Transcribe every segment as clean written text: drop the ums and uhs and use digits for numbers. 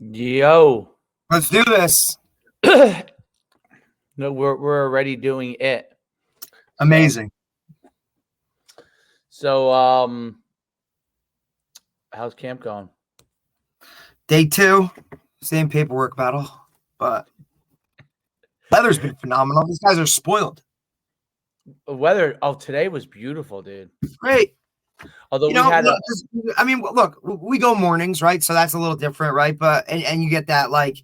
Yo. Let's do this. No, we're already doing it. Amazing. So how's camp going? Day 2, same paperwork battle, but weather's been phenomenal. These guys are spoiled. The weather today was beautiful, dude. Great. Although we look, we go mornings, right? So that's a little different, right? But and you get that, like,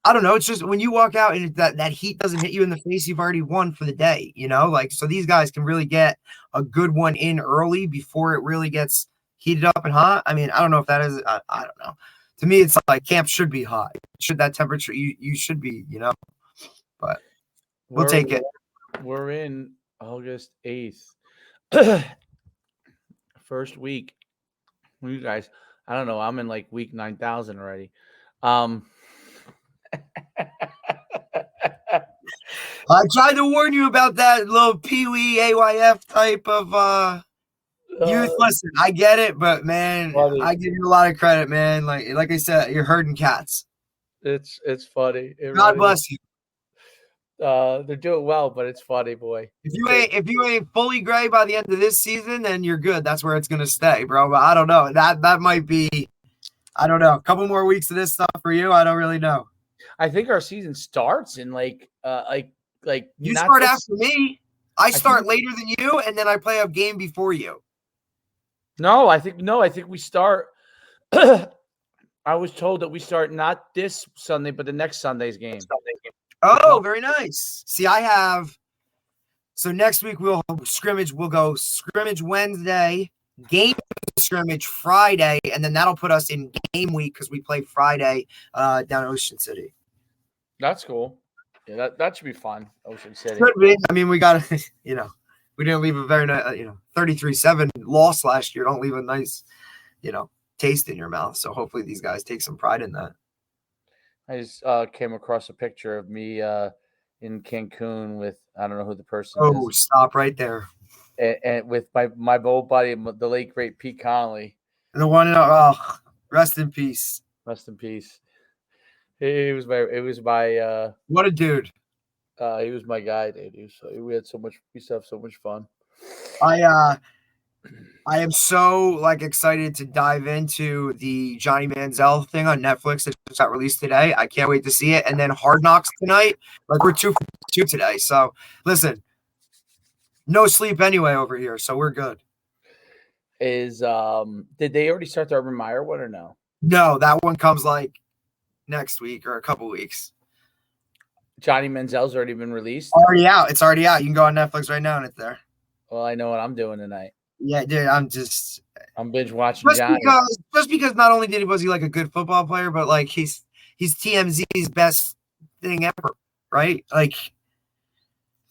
I don't know. It's just when you walk out and that heat doesn't hit you in the face, you've already won for the day, Like, so these guys can really get a good one in early before it really gets heated up and hot. I mean, I don't know if that is, I don't know. To me, it's like camp should be hot. Should that temperature, you should be, but we'll take it. We're in August 8th. First week. You guys, I don't know. I'm in like week 9,000 already. I tried to warn you about that little Pee-wee AYF type of youth. Listen, I get it, but man, funny. I give you a lot of credit, man. Like I said, you're herding cats. It's funny. God bless you. They're doing well, but it's funny, boy. If you ain't fully gray by the end of this season, then you're good. That's where it's gonna stay, bro. But I don't know. That might be, I don't know, a couple more weeks of this stuff for you. I don't really know. I think our season starts in like you start after me. I start later than you, and then I play a game before you. No, I think we start. I was told that we start not this Sunday, but the next Sunday's game. Oh, very nice. See, so next week we'll scrimmage. We'll go scrimmage Wednesday, game scrimmage Friday, and then that'll put us in game week because we play Friday down in Ocean City. That's cool. Yeah, that should be fun. Ocean City. Could be. I mean, we got to, we didn't leave a very nice, 33-7 loss last year. Don't leave a nice, taste in your mouth. So hopefully these guys take some pride in that. I just came across a picture of me in Cancun with, I don't know who the person is. Oh, stop right there. And with my old buddy, the late great Pete Connolly. And the one, rest in peace. Rest in peace. It was my what a dude. He was my guy, dude. We used to have so much fun. I am so excited to dive into the Johnny Manziel thing on Netflix that just got released today. I can't wait to see it. And then Hard Knocks tonight. We're 2 for 2 today. So listen, no sleep anyway over here, so we're good. Did they already start the Urban Meyer one or no? No, that one comes next week or a couple weeks. Johnny Manziel's already been released? Already out. It's already out. You can go on Netflix right now and it's there. Well, I know what I'm doing tonight. Yeah, dude, I'm binge watching Johnny. Just because not only was he a good football player, but he's TMZ's best thing ever, right?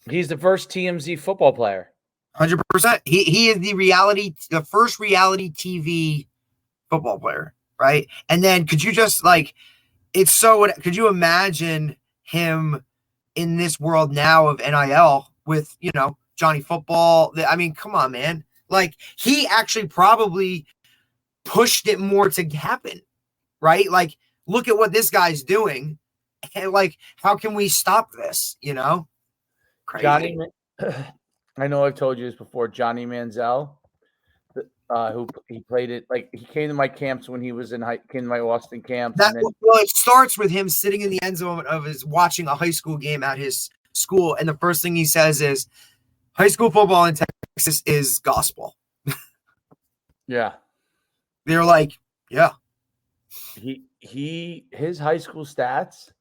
He's the first TMZ football player. 100%. He is the first reality TV football player, right? And then could you just could you imagine him in this world now of NIL with, Johnny Football? I mean, come on, man. He actually probably pushed it more to happen, right? Look at what this guy's doing. And how can we stop this, Crazy. Johnny, I know I've told you this before, Johnny Manziel, who he played it, he came to my camps when he was came to my Austin camps. Well, it starts with him sitting in the end zone of watching a high school game at his school. And the first thing he says is, high school football in Texas is gospel. Yeah. They're yeah. His high school stats,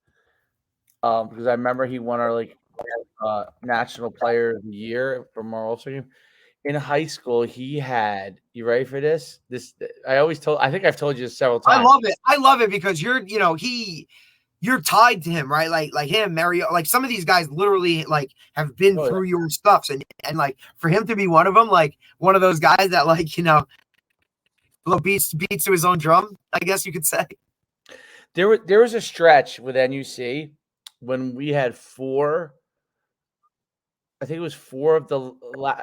because I remember he won our national player of the year from our All-Star game. In high school, he had, you ready for this? I think I've told you this several times. I love it because you're tied to him, right? Like him, Mario, some of these guys literally have been through your stuff. And for him to be one of them, one of those guys that beats to his own drum, I guess you could say. There was a stretch with NUC when we had four of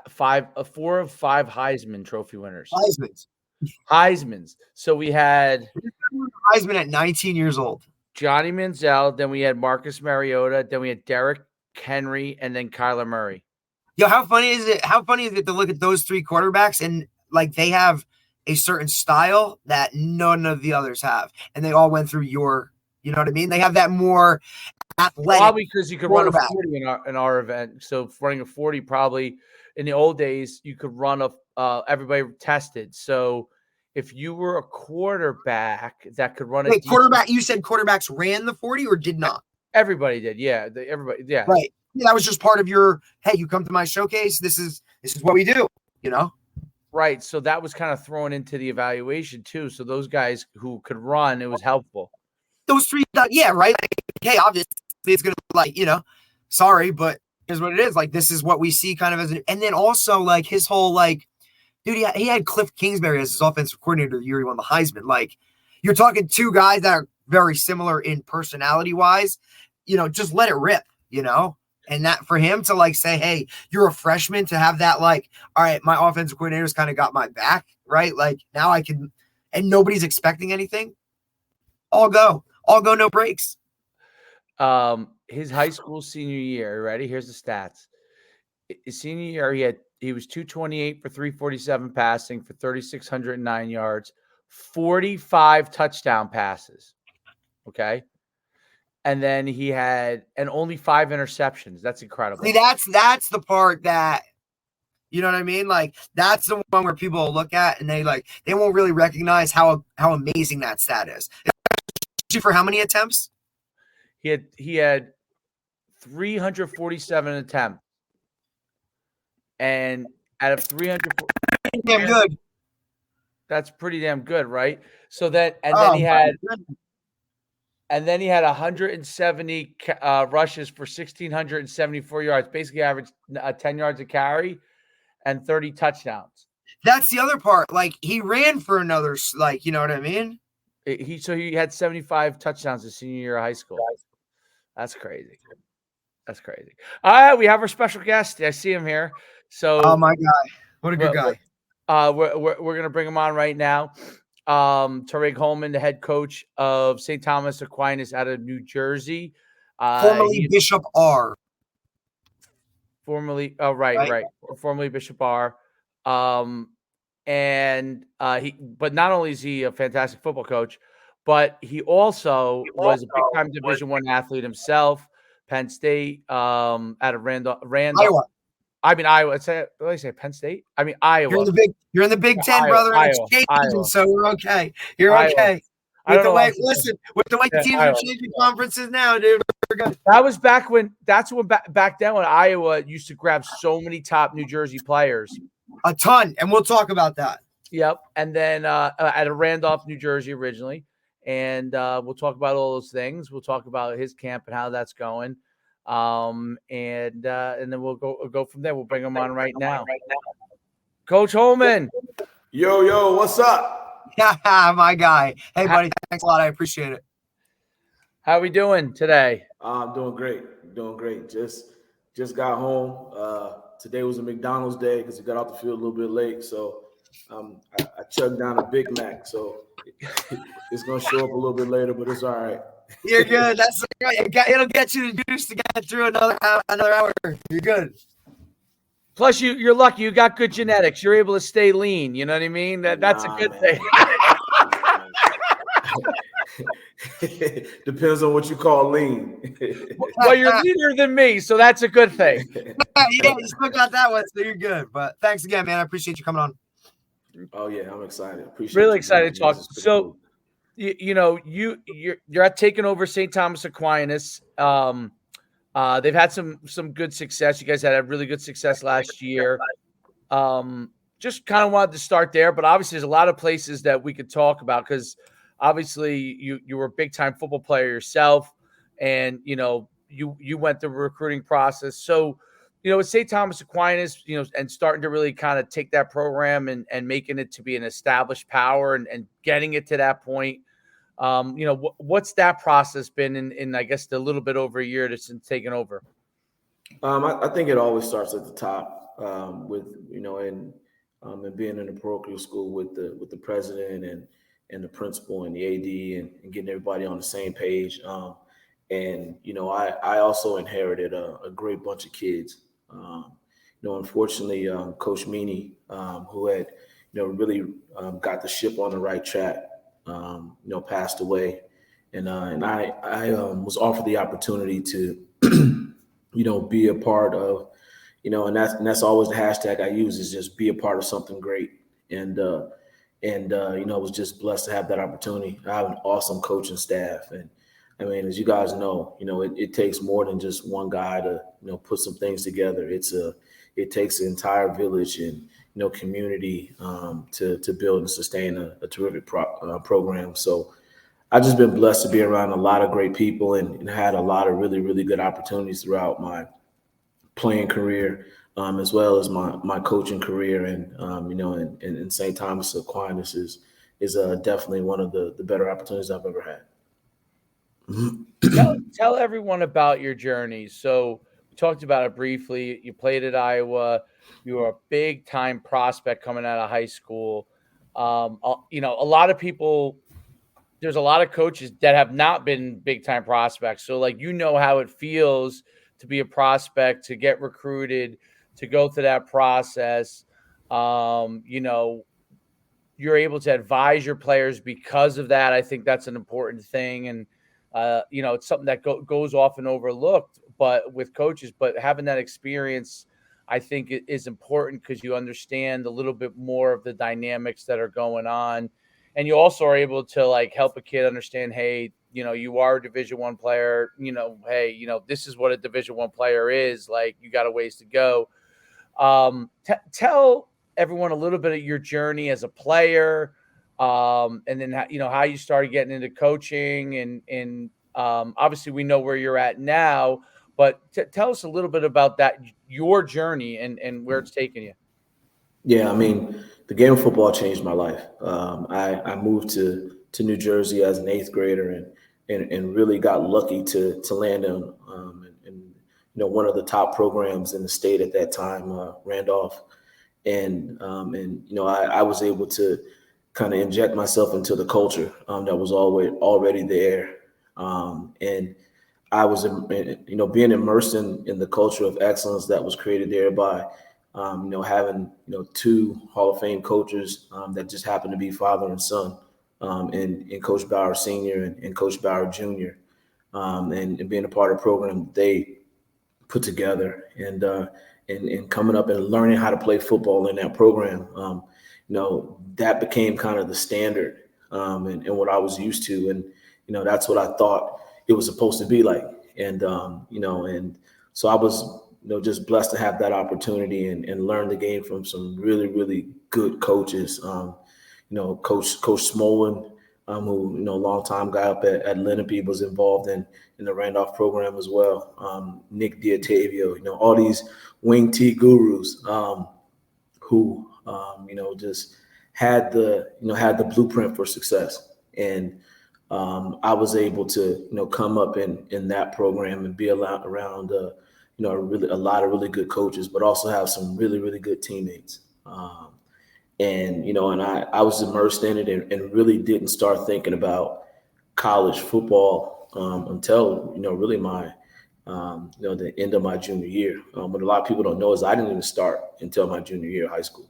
five Heisman Trophy winners. Heisman. Heisman's. So we had Heisman at 19 years old. Johnny Manziel, then we had Marcus Mariota, then we had Derrick Henry, and then Kyler Murray. Yo, how funny is it? How funny is it to look at those three quarterbacks and like they have a certain style that none of the others have, and they all went through your, you know what I mean? They have that more athletic. Probably because you could run a 40 in our event. So running a 40, probably in the old days, you could run everybody tested. So if you were a quarterback that could run quarterback, you said quarterbacks ran the 40 or did not? Everybody did. Yeah. Everybody. Yeah. Right. Yeah, that was just part of your, hey, you come to my showcase. This is what we do, you know? Right. So that was kind of thrown into the evaluation too. So those guys who could run, it was helpful. Those three, yeah, right. Like, hey, obviously it's going to, like, you know, sorry, but here's what it is. Like, this is what we see kind of as and then also like his whole, like, dude, he had Cliff Kingsbury as his offensive coordinator the year he won the Heisman. Like, you're talking two guys that are very similar in personality wise, you know, just let it rip, you know? And that for him to like say, hey, you're a freshman, to have that, like, all right, my offensive coordinator's kind of got my back, right? Like now I can, and nobody's expecting anything. All go, no breaks. His high school senior year, ready? Here's the stats. His senior year, he was 228 for 347 passing for 3,609 yards, 45 touchdown passes. Okay. And then he had only 5 interceptions. That's incredible. See, that's the part that, you know what I mean? Like that's the one where people will look at and they won't really recognize how amazing that stat is. For how many attempts? He had 347 attempts. And out of 300, damn good. That's pretty damn good, right? So then he had 170 rushes for 1,674 yards, basically averaged 10 yards a carry and 30 touchdowns. That's the other part. Like he ran for another, like, you know what I mean? He had 75 touchdowns his senior year of high school. That's crazy. That's crazy. All right, we have our special guest. I see him here. So, oh my God, what a good guy. We're gonna bring him on right now. Tarig Holman, the head coach of St. Thomas Aquinas out of New Jersey, formerly Bishop R. Formerly, formerly Bishop R. And but not only is he a fantastic football coach, but he also was a big-time Division I athlete himself. Penn State, out of Randolph. Iowa. I mean, Iowa. Did I say Penn State? I mean, Iowa. You're in the Big Ten, brother. And it's changing, so we're okay. You're okay. With the way teams are changing conferences now, dude, we're good. That was back when. That's when back then when Iowa used to grab so many top New Jersey players. A ton, and we'll talk about that. Yep, and then out of Randolph, New Jersey, originally, and we'll talk about all those things. We'll talk about his camp and how that's going. And then we'll go from there. We'll bring him on right now. Coach Holman. Yo, what's up? Yeah, my guy. Hey, buddy, thanks a lot. I appreciate it. How are we doing today? I'm doing great. Just got home. Today was a McDonald's day because we got off the field a little bit late. So I chugged down a Big Mac. So it's going to show up a little bit later, but it's all right. You're good. That's right. It'll get you the juice to get through another hour. You're good. Plus, you're lucky. You got good genetics. You're able to stay lean. You know what I mean? That's a good thing. Depends on what you call lean. Well, you're leaner than me, so that's a good thing. Yeah, you still got that one, so you're good. But thanks again, man. I appreciate you coming on. Oh yeah, I'm excited. Really excited to talk. So, you're at taking over St. Thomas Aquinas. They've had some good success. You guys had a really good success last year. Just kind of wanted to start there, but obviously there's a lot of places that we could talk about because obviously you were a big time football player yourself, and you went through the recruiting process. So, with St. Thomas Aquinas, and starting to really kind of take that program and making it to be an established power and getting it to that point. What's that process been in I guess, the little bit over a year since taking over? I think it always starts at the top with, and and being in a parochial school with the president and the principal and the AD and getting everybody on the same page. And I also inherited a great bunch of kids. Unfortunately, Coach Meany, who had really got the ship on the right track, passed away, and I was offered the opportunity to be a part of, and that's always the hashtag I use, is just be a part of something great. And I was just blessed to have that opportunity. I have an awesome coaching staff, and I mean, as you guys know, it takes more than just one guy to put some things together. It takes an entire village and community to build and sustain a terrific program. So I've just been blessed to be around a lot of great people and had a lot of really, really good opportunities throughout my playing career, as well as my coaching career. And and St. Thomas Aquinas is definitely one of the better opportunities I've ever had. Tell everyone about your journey. So we talked about it briefly. You played at Iowa. You were a big time prospect coming out of high school. A lot of people. There's a lot of coaches that have not been big time prospects. So how it feels to be a prospect, to get recruited, to go through that process. Um, you know, you're able to advise your players because of that. I think that's an important thing. And, it's something that goes often overlooked, but with coaches, but having that experience, I think is important because you understand a little bit more of the dynamics that are going on. And you also are able to help a kid understand, hey, you are a Division I player, hey, this is what a Division I player is. Like, you got a ways to go. Tell everyone a little bit of your journey as a player, and then how you started getting into coaching, and obviously we know where you're at now, but tell us a little bit about that, your journey, and where it's taken you. Yeah, I mean, the game of football changed my life. I moved to New Jersey as an eighth grader, and really got lucky to land in one of the top programs in the state at that time, Randolph. And I was able to kind of inject myself into the culture that was already there. And I was, being immersed in the culture of excellence that was created there by, having, two Hall of Fame coaches that just happened to be father and son, and Coach Bauer Sr. and Coach Bauer Jr., and being a part of the program that they put together, and coming up and learning how to play football in that program. That became kind of the standard, and what I was used to. And, that's what I thought it was supposed to be like. And so I was, just blessed to have that opportunity and learn the game from some really, really good coaches. Coach Smolin, who, long time guy up at Lenape, was involved in the Randolph program as well. Nick Diatavio, all these wing T gurus, who, just had the blueprint for success. And I was able to, come up in that program and be around, really a lot of really good coaches, but also have some really, really good teammates. And I was immersed in it, and really didn't start thinking about college football until, really my, the end of my junior year. What a lot of people don't know is I didn't even start until my junior year of high school.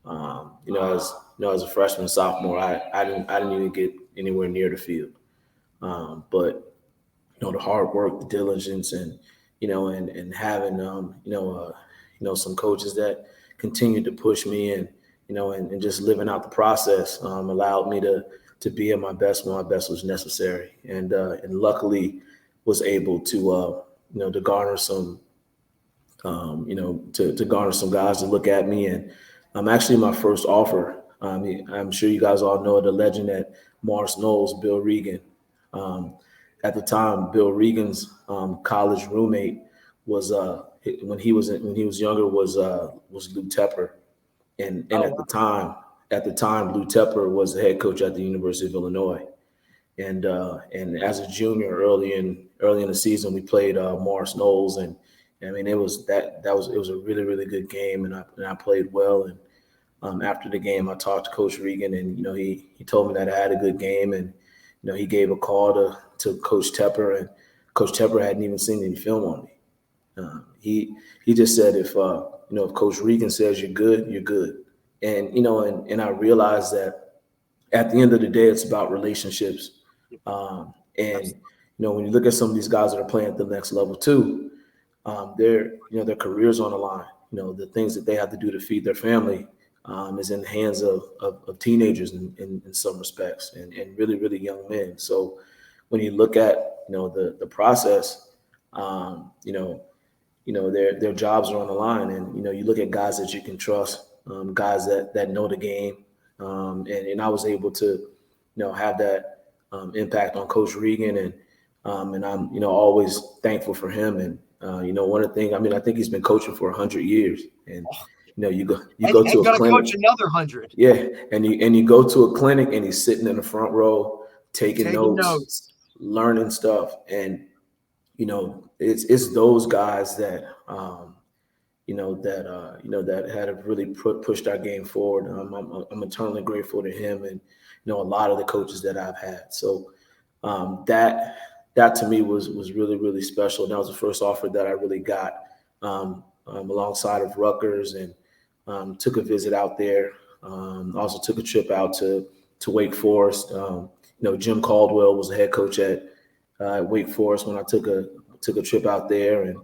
As a freshman and sophomore, I didn't even get anywhere near the field. But the hard work, the diligence, and having some coaches that continued to push me, and just living out the process allowed me to be at my best when my best was necessary, and luckily was able to garner some to garner some guys to look at me. And actually my first offer, I'm sure you guys all know the legend at Morris Knowles, Bill Regan. At the time, Bill Regan's college roommate was when he was younger was Lou Tepper, and Oh, at the time Lou Tepper was the head coach at the University of Illinois. And as a junior, early in the season, we played Morris Knowles, and I mean, it was a really, really good game, and I played well. And after the game, I talked to Coach Regan, and he told me that I had a good game, and he gave a call to Coach Tepper, and Coach Tepper hadn't even seen any film on me. He just said if Coach Regan says you're good, you're good, and and I realized that at the end of the day, it's about relationships, and when you look at some of these guys that are playing at the next level too, their careers on the line. The things that they have to do to feed their family is in the hands of teenagers in some respects, and really, really young men. So when you look at the process, their jobs are on the line, and you look at guys that you can trust, guys that know the game, and I was able to have that impact on Coach Regan, and I'm always thankful for him. And one of the things, I think he's been coaching for 100 years, and you go to a clinic, coach another 100. Yeah, and you go to a clinic, and he's sitting in the front row taking notes, learning stuff, and it's those guys that that had really pushed our game forward. I'm eternally grateful to him, and a lot of the coaches that I've had. So that to me was really, really special. That was the first offer that I really got alongside of Rutgers, and took a visit out there. Also took a trip out to Wake Forest. Jim Caldwell was the head coach at Wake Forest when I took a trip out there, and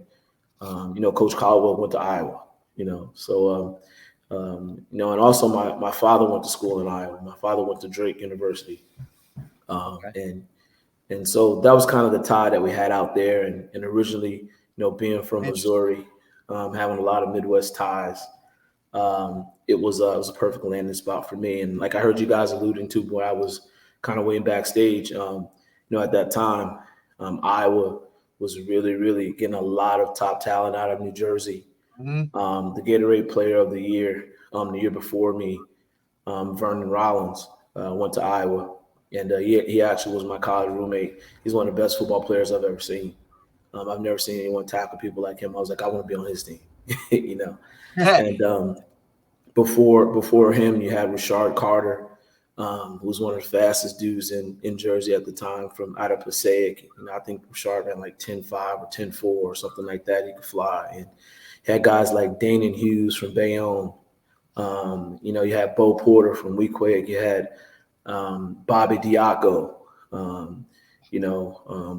Coach Caldwell went to Iowa. So and also my father went to school in Iowa. My father went to Drake University, and so that was kind of the tie that we had out there. And originally, being from Missouri, having a lot of Midwest ties, it was a perfect landing spot for me. And like I heard you guys alluding to when I was kind of waiting backstage, at that time, Iowa was really, really getting a lot of top talent out of New Jersey. The Gatorade Player of the Year the year before me, Vernon Rollins, went to Iowa, and he actually was my college roommate. He's one of the best football players I've ever seen. I've never seen anyone tackle people like him. I was like, I want to be on his team, And before him, you had Rashard Carter, who was one of the fastest dudes in Jersey at the time, from out of Passaic. I think Rashard ran like 10.5 or 10.4 or something like that. He could fly. And you had guys like Danon Hughes from Bayonne. You had Bo Porter from Weequahic. You had Bobby Diaco,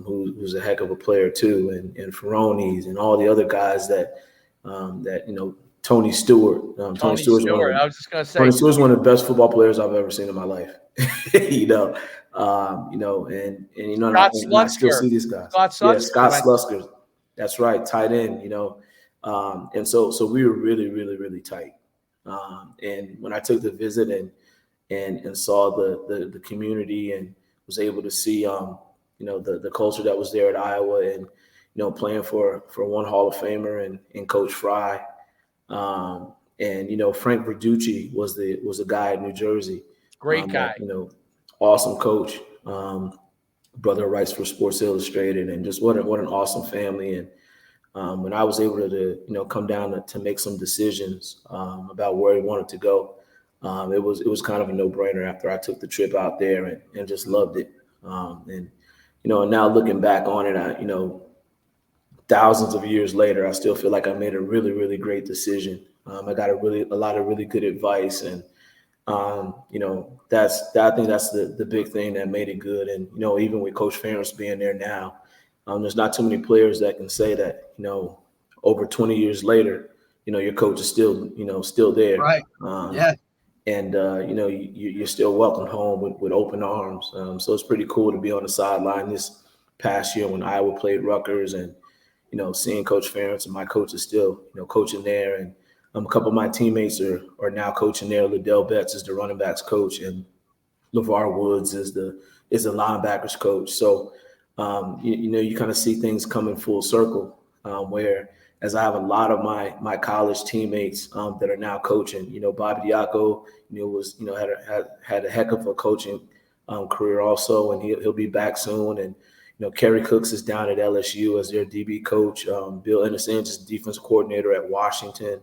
who's a heck of a player too, and Ferronis and all the other guys that Tony Stewart. Tony Stewart's I was just gonna say Tony Stewart's one of the best football players I've ever seen in my life. And I still see these guys. Scott Slusker. That's right, tight end. And so we were really, really, really tight. And when I took the visit and saw the community, and was able to see the culture that was there at Iowa, and playing for one Hall of Famer and Coach Fry, and Frank Verducci was a guy in New Jersey. Great guy. Awesome coach. Brother writes for Sports Illustrated, and just what an awesome family. And when I was able to come down to make some decisions about where he wanted to go, it was kind of a no-brainer after I took the trip out there and just loved it. And now looking back on it, thousands of years later, I still feel like I made a really, really great decision. I got a lot of really good advice, and I think that's the big thing that made it good. And even with Coach Ferentz being there now, there's not too many players that can say that over 20 years later, your coach is still there. Right. And you're still welcomed home with open arms. So it's pretty cool to be on the sideline this past year when Iowa played Rutgers, and seeing Coach Ferentz and my coach is still coaching there, and a couple of my teammates are now coaching there. Liddell Betts is the running backs coach, and LeVar Woods is the linebackers coach. So you kind of see things coming full circle, where as I have a lot of my college teammates that are now coaching. Bobby Diaco, had a heck of a coaching career also, and he'll be back soon. And Kerry Cooks is down at LSU as their DB coach. Bill Innocent is defense coordinator at Washington.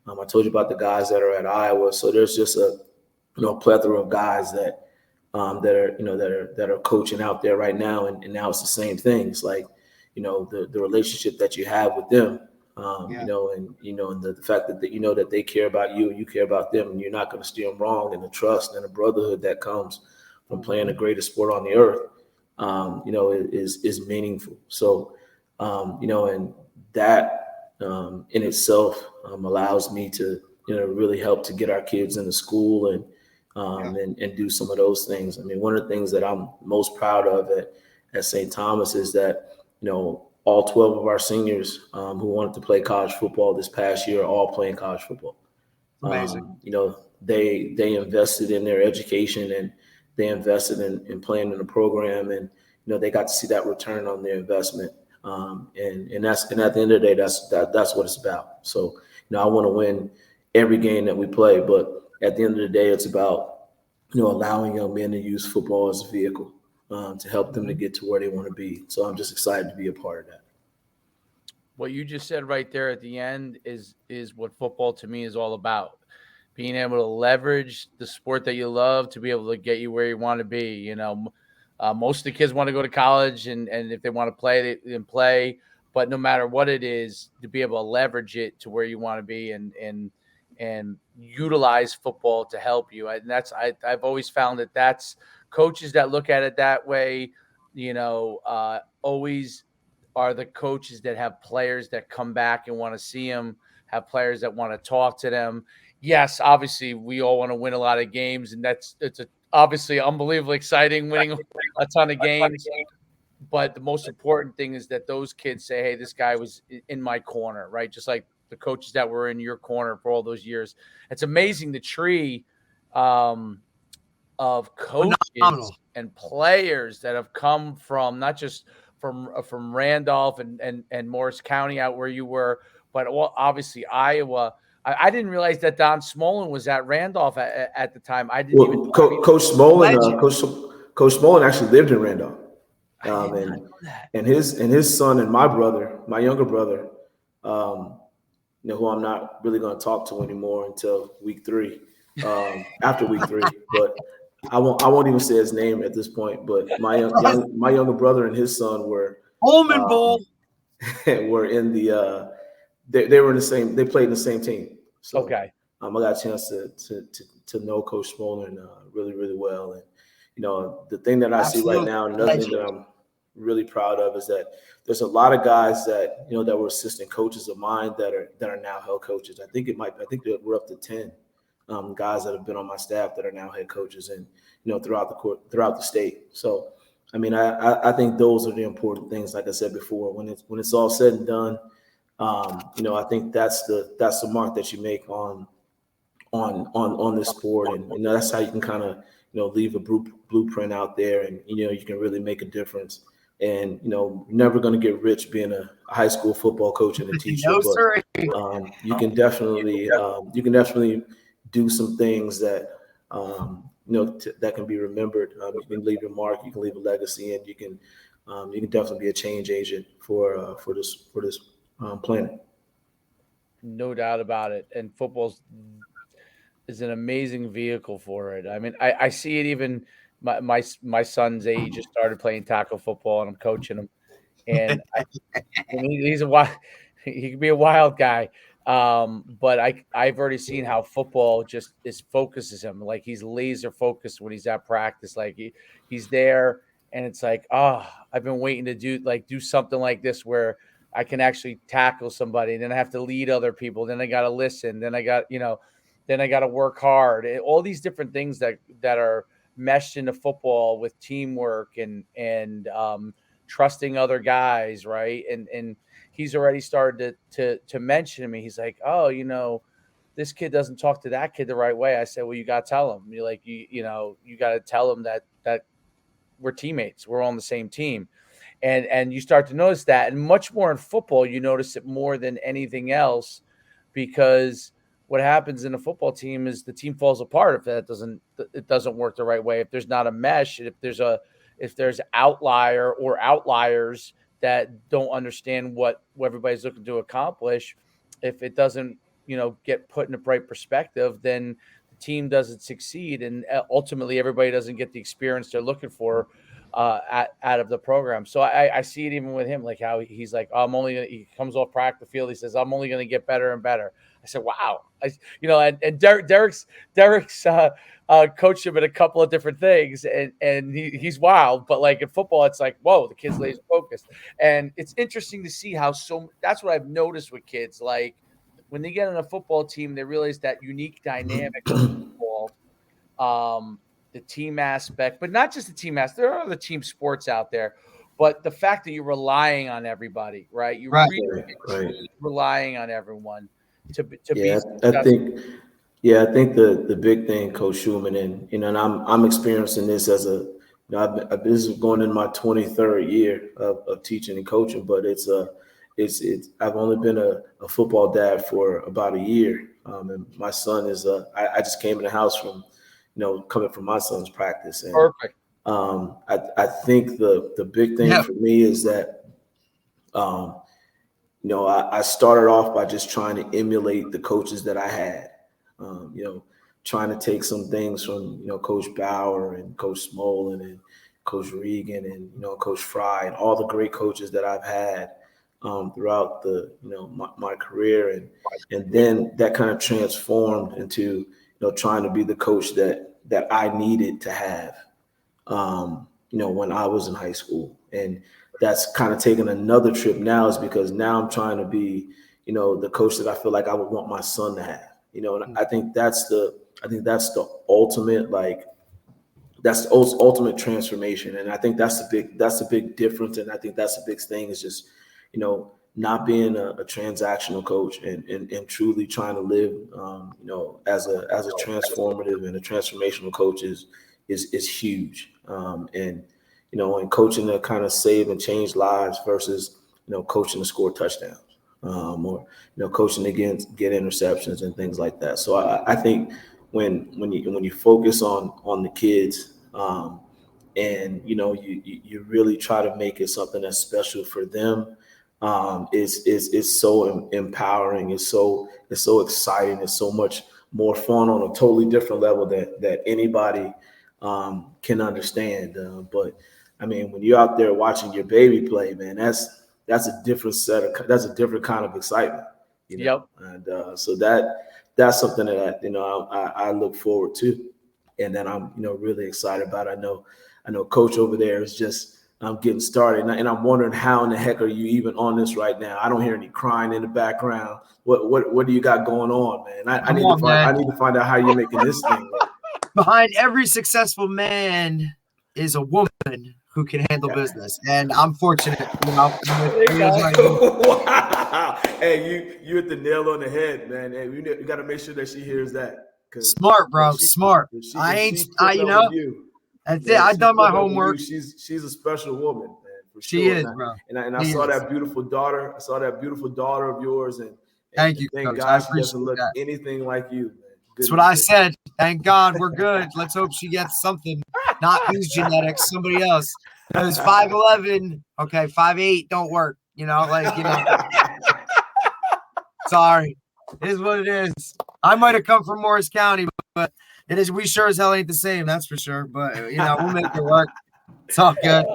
I told you about the guys that are at Iowa. So there's just a plethora of guys that that are coaching out there right now, and now it's the same thing. It's like the relationship that you have with them, and the fact that that they care about you and you care about them, and you're not going to steer them wrong, and the trust and the brotherhood that comes from playing the greatest sport on the earth, is meaningful. So, and that in itself allows me to really help to get our kids into school and do some of those things. I mean, one of the things that I'm most proud of at St. Thomas is that, all 12 of our seniors who wanted to play college football this past year are all playing college football. Amazing. They invested in their education, and they invested in playing in the program, and, they got to see that return on their investment. And at the end of the day, that's what it's about. So, I want to win every game that we play, but at the end of the day, it's about, allowing young men to use football as a vehicle to help them to get to where they want to be. So I'm just excited to be a part of that. What you just said right there at the end is what football to me is all about. Being able to leverage the sport that you love to be able to get you where you want to be. Most of the kids want to go to college, and if they want to play, they can play. But no matter what it is, to be able to leverage it to where you want to be and utilize football to help you. And I've always found that that's coaches that look at it that way, always are the coaches that have players that come back and want to see them, have players that want to talk to them. Yes, obviously we all want to win a lot of games, and obviously unbelievably exciting winning a ton of games. But the most important thing is that those kids say, hey, this guy was in my corner, right? Just like the coaches that were in your corner for all those years. It's amazing the tree of coaches Phenomenal. and players that have come from not just from Randolph and Morris County out where you were, but obviously Iowa. I didn't realize that Don Smolin was at Randolph at the time. I didn't even. Coach Smolin, Coach Smolin actually lived in Randolph, and his son and my younger brother, who I'm not really going to talk to anymore until week 3, after week 3, but I won't even say his name at this point. But my younger brother and his son were Holman Bowl. were in the they were in the same. They played in the same team. So okay. I got a chance to know Coach Schuman really, really well. And the thing that I see right now, another thing that I'm really proud of is that there's a lot of guys that that were assistant coaches of mine that are now head coaches. I think that we're up to 10 guys that have been on my staff that are now head coaches, and throughout the state. So I mean, I think those are the important things. Like I said before, when it's all said and done, I think that's the mark that you make on this sport, and that's how you can kind of leave a blueprint out there, and you can really make a difference. And never going to get rich being a high school football coach and a teacher, but you can definitely do some things that that can be remembered. You can leave your mark, you can leave a legacy, and you can definitely be a change agent for this planet. No doubt about it. And football is an amazing vehicle for it. I mean, I see it even my son's age just started playing tackle football, and I'm coaching him. And he's a wild, he can be a wild guy. But I've already seen how football just focuses him. Like he's laser focused when he's at practice. Like he's there, and it's like, oh, I've been waiting to do something like this where I can actually tackle somebody, and then I have to lead other people. Then I got to listen. Then I got to work hard. All these different things that are meshed into football with teamwork and trusting other guys, right? And he's already started to mention to me. He's like, oh, this kid doesn't talk to that kid the right way. I said, well, you got to tell him. You're like, you got to tell him that we're teammates. We're on the same team. And you start to notice that, and much more in football, you notice it more than anything else, because what happens in a football team is the team falls apart if it doesn't work the right way. If there's not a mesh, if there's outlier or outliers that don't understand what everybody's looking to accomplish, if it doesn't get put in a bright perspective, then the team doesn't succeed, and ultimately everybody doesn't get the experience they're looking for out of the program. So I see it even with him, like how he's like, oh, he comes off practice field, he says, I'm only going to get better and better. I said, wow. And Derek's coached him in a couple of different things, and he's wild, but like in football, it's like, whoa, the kid's laser focused. And it's interesting to see how that's what I've noticed with kids. Like when they get on a football team, they realize that unique dynamic of football, the team aspect, but not just the team aspect. There are other team sports out there, but the fact that you're relying on everybody, right? You Right. really relying on everyone to be I think. Yeah, I think the big thing, Coach Schuman, and I'm experiencing this as this is going in my 23rd year of teaching and coaching, but it's I've only been a football dad for about a year, and my son is I just came in the house from coming from my son's practice, and perfect. I think the big thing for me is that I started off by just trying to emulate the coaches that I had. Trying to take some things from, Coach Bauer and Coach Smolin and Coach Regan and, Coach Fry and all the great coaches that I've had throughout my career. And then that kind of transformed into, trying to be the coach that I needed to have, when I was in high school. And that's kind of taken another trip now, is because now I'm trying to be, the coach that I feel like I would want my son to have. And I think that's the ultimate, that's the ultimate transformation. And I think that's the big difference. And I think that's the big thing, is just, not being a transactional coach and truly trying to live, as a transformative and a transformational coach is huge. And coaching to kind of save and change lives versus, coaching to score touchdowns. Or coaching against get interceptions and things like that. So I think when you focus on the kids, and you really try to make it something that's special for them, it's so empowering. It's so exciting. It's so much more fun on a totally different level that anybody can understand. But I mean, when you're out there watching your baby play, man, that's a different kind of excitement, Yep. And so that's something that I look forward to, and that I'm really excited about. I know Coach over there is just getting started, and I'm wondering how in the heck are you even on this right now? I don't hear any crying in the background. What do you got going on, man? I need to find out how you're making this thing work. Behind every successful man is a woman who can handle business, and I'm fortunate. Wow. Hey, you hit the nail on the head, man. Hey, you got to make sure that she hears that. Smart, bro. Smart. That's it. I've done my homework. She's a special woman, man. For she sure. Is, bro. And I saw that beautiful daughter. I saw that beautiful daughter of yours, and thank you. Thank Coach. God she doesn't look anything like you, man. That's what I said. Thank God we're good. Let's hope she gets something. Not these genetics, somebody else. It was 5'11". Okay, 5'8" don't work. Sorry. It is what it is. I might have come from Morris County, but it is. We sure as hell ain't the same, that's for sure. But we'll make it work. It's all good.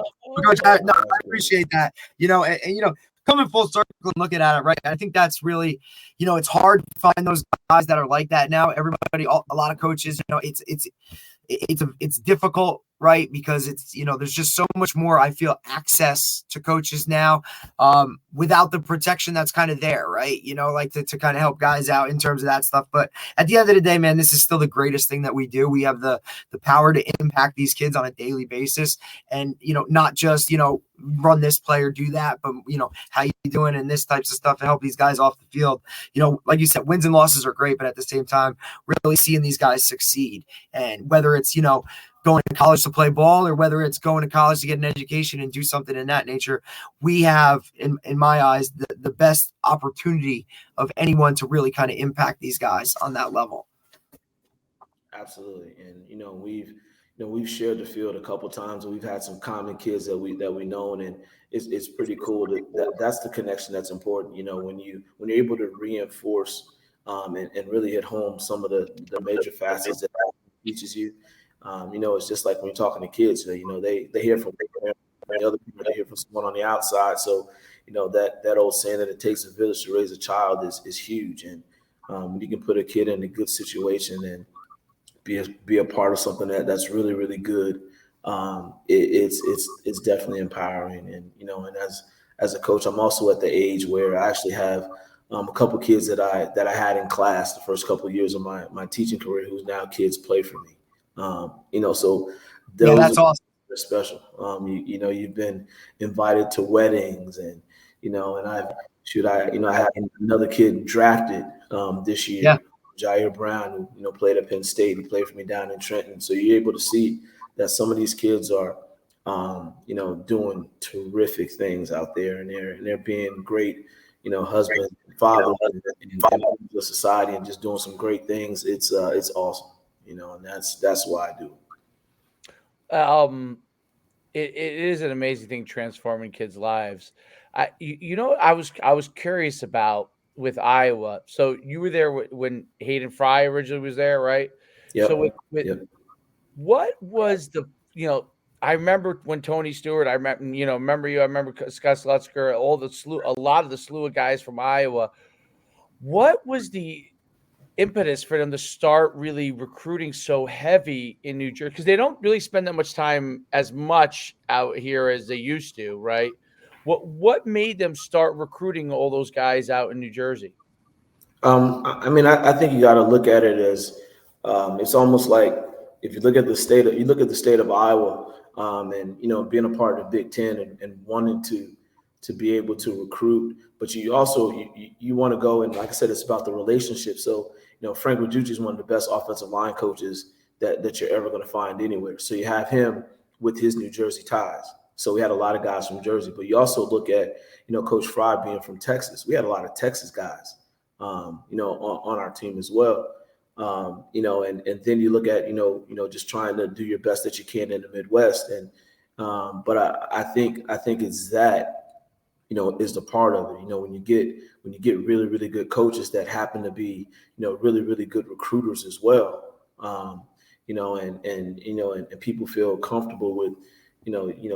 Coach, I appreciate that. And coming full circle and looking at it, right? I think that's really, it's hard to find those guys that are like that now. Everybody, a lot of coaches, it's difficult, right? Because it's, there's just so much more, I feel, access to coaches now, without the protection that's kind of there, right? To kind of help guys out in terms of that stuff. But at the end of the day, man, this is still the greatest thing that we do. We have the power to impact these kids on a daily basis, and, not just, run this play or do that, but, how you doing and this types of stuff to help these guys off the field. Like you said, wins and losses are great, but at the same time, really seeing these guys succeed. And whether it's, going to college to play ball, or whether it's going to college to get an education and do something in that nature, we have, in my eyes, the best opportunity of anyone to really kind of impact these guys on that level. Absolutely. And, we've shared the field a couple of times, and we've had some common kids that we known, and it's pretty cool that's the connection that's important. When you're able to reinforce and really hit home some of the major facets that it teaches you. It's just like when you're talking to kids, they hear from the other people, they hear from someone on the outside. So, that old saying that it takes a village to raise a child is huge. And when you can put a kid in a good situation and be a part of something that's really really good, it's definitely empowering. And as a coach, I'm also at the age where I actually have a couple kids that I had in class the first couple of years of my teaching career, who's now kids play for me. So Yeah, those that's awesome. are special. You've been invited to weddings, and I had another kid drafted this Yeah. year, Jair Brown, who played at Penn State. He played for me down in Trenton. So you're able to see that some of these kids are, doing terrific things out there, and they're being great, husbands, fathers, and members of society, and just doing some great things. It's awesome, and that's why I do it. It is an amazing thing transforming kids' lives. I was curious about with Iowa. So you were there when Hayden Fry originally was there, right? So Yep. with Yep. what was I remember when Tony Stewart, remember you, I remember Scott Slutzker, a lot of the slew of guys from Iowa. What was the impetus for them to start really recruiting so heavy in New Jersey? Because they don't really spend that much time as much out here as they used to, right? What made them start recruiting all those guys out in New Jersey? I think you got to look at it as it's almost like if you look at the state of Iowa, and being a part of the Big Ten, and wanting to be able to recruit, but you also you want to go, and like I said, it's about the relationship. So Frank Reducci is one of the best offensive line coaches that you're ever going to find anywhere. So you have him with his New Jersey ties. So we had a lot of guys from Jersey, but you also look at Coach Fry being from Texas. We had a lot of Texas guys on our team as well. And then you look at, just trying to do your best that you can in the Midwest. But I think it's that, is the part of it. When you get really, really good coaches that happen to be, really, really good recruiters as well. And people feel comfortable with,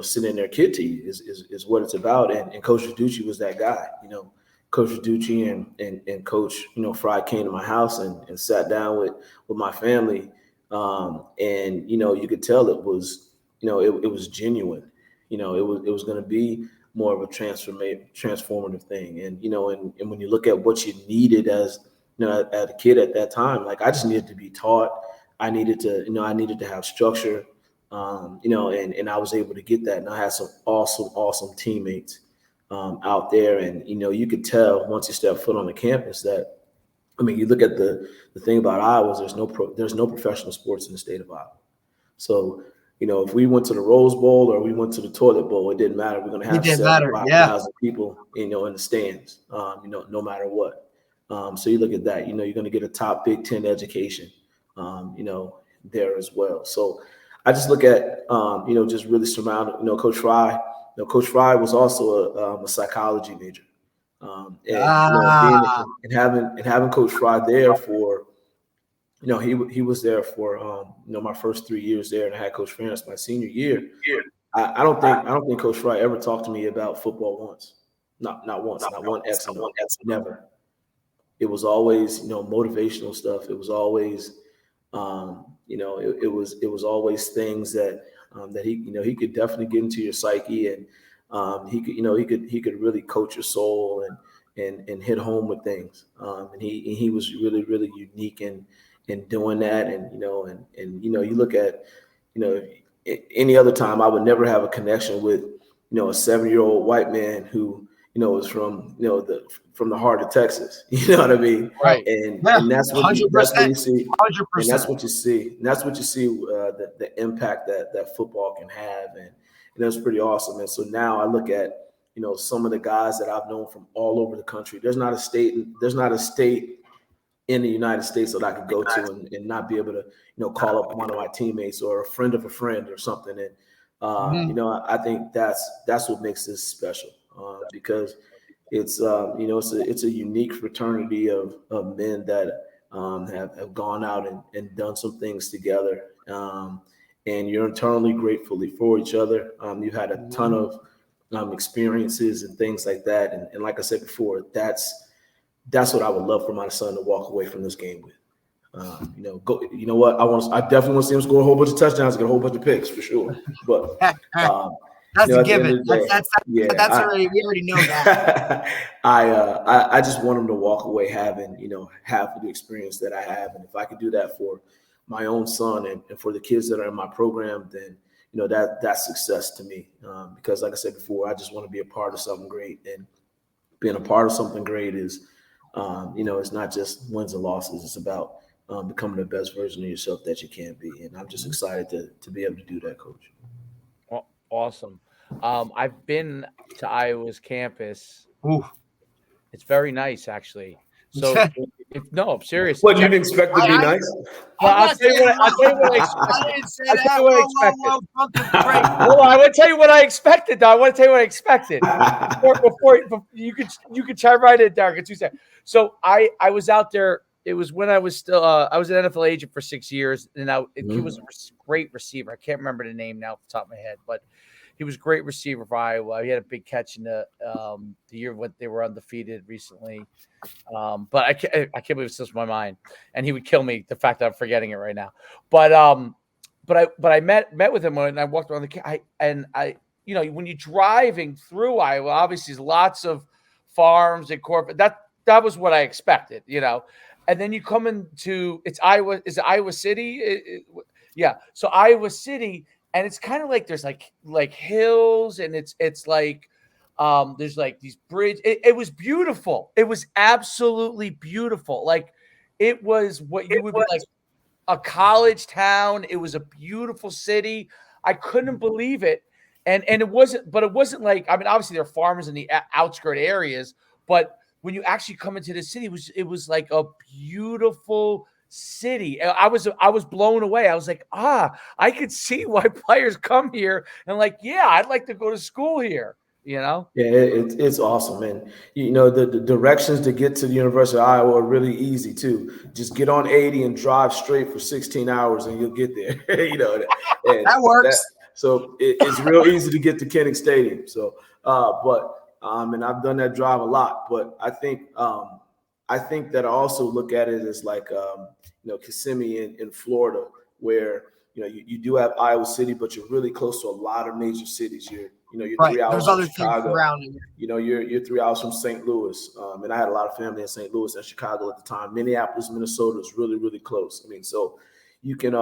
sending their kid to you is what it's about. And Coach Reducci was that guy. Coach Reducci and Coach, Fry came to my house and sat down with my family. And you could tell it was, it was genuine. It was going to be more of a transformative thing. And when you look at what you needed as, as a kid at that time, like I just needed to be taught. I needed to have structure. And I was able to get that. And I had some awesome teammates out there. And, you could tell once you step foot on the campus that, you look at the thing about Iowa is there's no professional sports in the state of Iowa. So, if we went to the Rose Bowl or we went to the Toilet Bowl, it didn't matter. We're going to have 75,000 people, in the stands, no matter what. So you look at that, you're going to get a top Big Ten education, there as well. So I just look at, just really surrounded, Coach Fry. Coach Fry was also a psychology major. And having Coach Fry there for, he was there for my first 3 years there, and I had Coach France my senior year. I don't think Coach Fry ever talked to me about football once. Not once, not one X and O. Never. It was always, motivational stuff. It was always, it was always things that he could definitely get into your psyche, and he could really coach your soul and hit home with things. And he was really really unique in doing that. And you look at any other time, I would never have a connection with a 7-year-old white man who is from from the heart of Texas. You know what I mean? Right. And that's what you see. 100%. And that's what you see. And that's what you see, the impact that football can have. And that's pretty awesome. And so now I look at, some of the guys that I've known from all over the country. There's not a state in the United States that I could go to and not be able to, call up one of my teammates or a friend of a friend or something. And, I think that's what makes this special, because, it's it's a unique fraternity of men that have gone out and done some things together. And you're internally gratefully for each other. You've had a ton of experiences and things like that. And like I said before, that's what I would love for my son to walk away from this game with. Go. You know what? I definitely want to see him score a whole bunch of touchdowns, get a whole bunch of picks for sure. But that's a given. We already know that. I just want him to walk away having half of the experience that I have, and if I could do that for my own son and for the kids that are in my program, then that's success to me. Because like I said before, I just want to be a part of something great, and being a part of something great is, it's not just wins and losses. It's about becoming the best version of yourself that you can be, and I'm just excited to be able to do that, Coach. Well, awesome. I've been to Iowa's campus. Ooh. It's very nice, actually. So, no, I'm serious. What, you didn't expect to be nice? Well, I'll tell you what I expected. I didn't say that. Hold on, I want to tell you what I expected, though. I want to tell you what I expected. Before you could chime right in, Derek, in 2 seconds. So I was out there. It was when I was still I was an NFL agent for 6 years, and he was a great receiver. I can't remember the name now off the top of my head, but he was a great receiver for Iowa. He had a big catch in the year when they were undefeated recently. But I can't believe it slips my mind, and he would kill me the fact that I'm forgetting it right now. But I met with him when I walked around when you're driving through Iowa, obviously there's lots of farms and corporate. That was what I expected, And then you come into it's Iowa. Is it Iowa City? Yeah. So Iowa City. And it's kind of like there's like hills, and it's like there's like these bridges. It was beautiful. It was absolutely beautiful. Like it was what you would be like a college town. It was a beautiful city. I couldn't believe it. And it wasn't like, I mean, obviously there are farmers in the outskirt areas, but when you actually come into the city, it was like a beautiful city. I was blown away. I was like, I could see why players come here and like, yeah, I'd like to go to school here. Yeah, it's awesome, and the directions to get to the University of Iowa are really easy too. Just get on 80 and drive straight for 16 hours, and you'll get there. That works. So it's real easy to get to Kinnick Stadium. So, and I've done that drive a lot. But I think that I also look at it as like Kissimmee in Florida, where you do have Iowa City, but you're really close to a lot of major cities. You're right. 3 hours from Chicago. You're 3 hours from St. Louis, and I had a lot of family in St. Louis and Chicago at the time. Minneapolis, Minnesota is really, really close. I mean, so you can,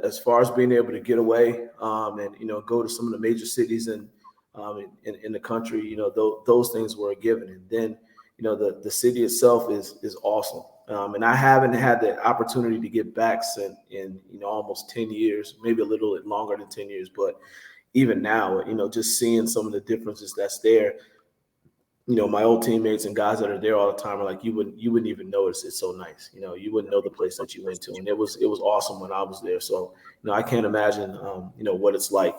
as far as being able to get away and go to some of the major cities in the country, those things were a given. And then the city itself is awesome. And I haven't had the opportunity to get back in almost 10 years, maybe a little bit longer than 10 years. But even now, just seeing some of the differences that's there, my old teammates and guys that are there all the time are like, you wouldn't even notice. It's so nice. You wouldn't know the place that you went to. And it was awesome when I was there. So, I can't imagine, what it's like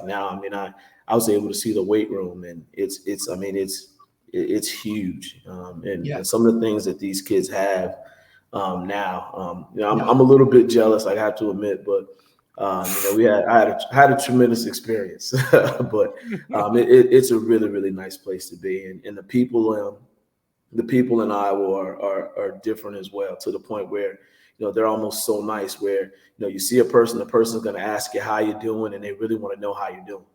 now. I mean, I was able to see the weight room, and it's huge. And some of the things that these kids have now, I'm a little bit jealous, I have to admit, but I had a tremendous experience, but it's a really, really nice place to be. And the people in Iowa are different as well, to the point where, they're almost so nice where, you see the person's going to ask you how you're doing, and they really want to know how you're doing.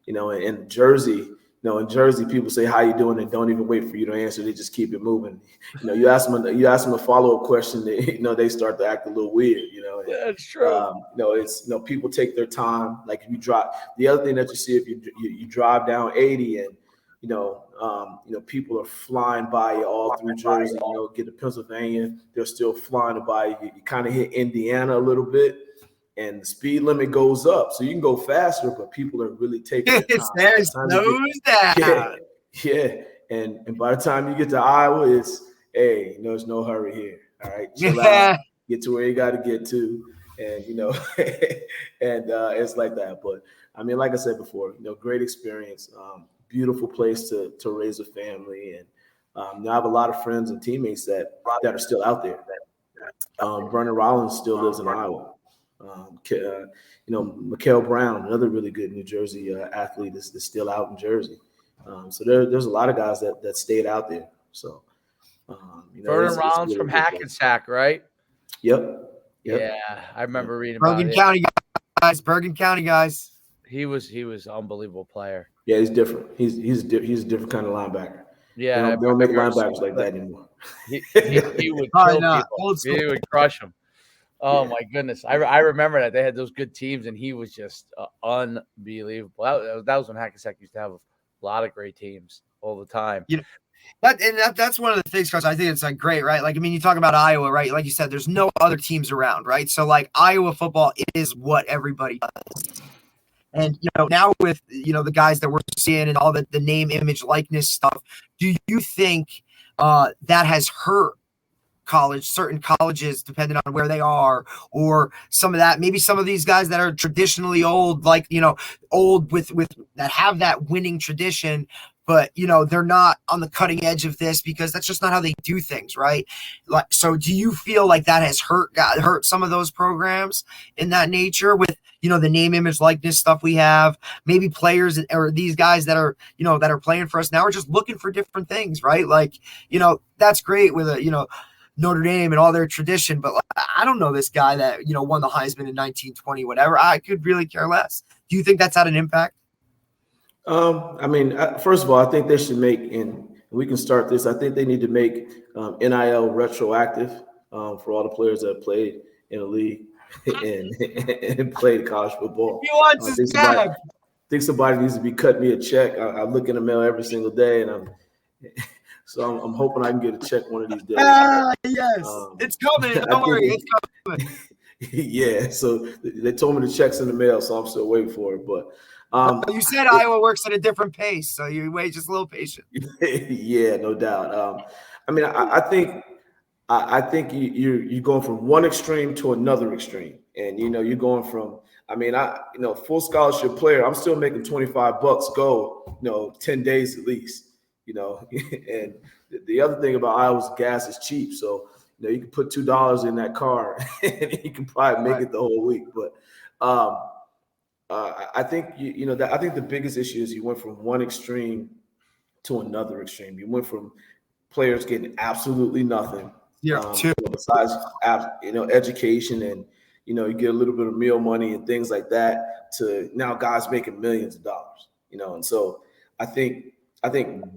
In Jersey, in Jersey, people say how you doing and don't even wait for you to answer. They just keep it moving. You ask them a follow-up question, they start to act a little weird. That's true. It's people take their time. Like if you drive, the other thing that you see, if you drive down 80 and people are flying by you all through Jersey. Get to Pennsylvania, they're still flying by you. You kind of hit Indiana a little bit, and the speed limit goes up, so you can go faster, but people are really taking their time. There's no doubt. Yeah. And by the time you get to Iowa, it's, hey, there's no hurry here. All right, chill out, get to where you got to get to, and and it's like that. But I mean, like I said before, great experience. beautiful place to raise a family. And I have a lot of friends and teammates that are still out there. Vernon Rollins still lives in Iowa. Mikael Brown, another really good New Jersey athlete, is still out in Jersey. So there's a lot of guys that stayed out there. So, Vernon it's Rollins really from a good place. Hackensack, right? Yep. Yeah, I remember reading about Bergen it. County guys. Bergen County guys. He was an unbelievable player. Yeah, he's different. He's a different kind of linebacker. Yeah, They don't make linebackers like that anymore. He would Probably kill not. people. Old school. He would crush them. Oh Yeah. my goodness! I remember that they had those good teams, and he was just unbelievable. That was when Hackensack used to have a lot of great teams all the time. That's one of the things, Coach. I think it's like great, right? Like, I mean, you talk about Iowa, right? Like you said, there's no other teams around, right? So like Iowa football is what everybody does. And now with the guys that we're seeing and all the name, image, likeness stuff, do you think that has hurt certain colleges, depending on where they are, or some of that, maybe some of these guys that are traditionally old, like, old with that have that winning tradition, but they're not on the cutting edge of this because that's just not how they do things, right? Like, so do you feel like that has hurt some of those programs in that nature with the name, image, likeness stuff we have? Maybe players or these guys that are that are playing for us now are just looking for different things, right? Like, that's great with a Notre Dame and all their tradition, but I don't know this guy that won the Heisman in 1920, whatever. I could really care less. Do you think that's had an impact? I mean, first of all, I think they should make, and we can start this. I think they need to make NIL retroactive for all the players that have played in the league and played college football. He wants his bag. I think somebody needs to be cutting me a check. I look in the mail every single day, and I'm hoping I can get a check one of these days. Yes, it's coming. Don't worry, it's coming. Yeah, so they told me the check's in the mail, so I'm still waiting for it. But you said Iowa works at a different pace, so you wait just a little patient. Yeah, no doubt. I mean, I think you're going from one extreme to another extreme, and you're going from. I mean, full scholarship player. I'm still making $25 go, 10 days at least. And the other thing about Iowa's gas is cheap, so you can put $2 in that car and you can probably make it the whole week. But I think I think the biggest issue is you went from one extreme to another extreme. You went from players getting absolutely nothing, besides education and you get a little bit of meal money and things like that, to now guys making millions of dollars. And so I think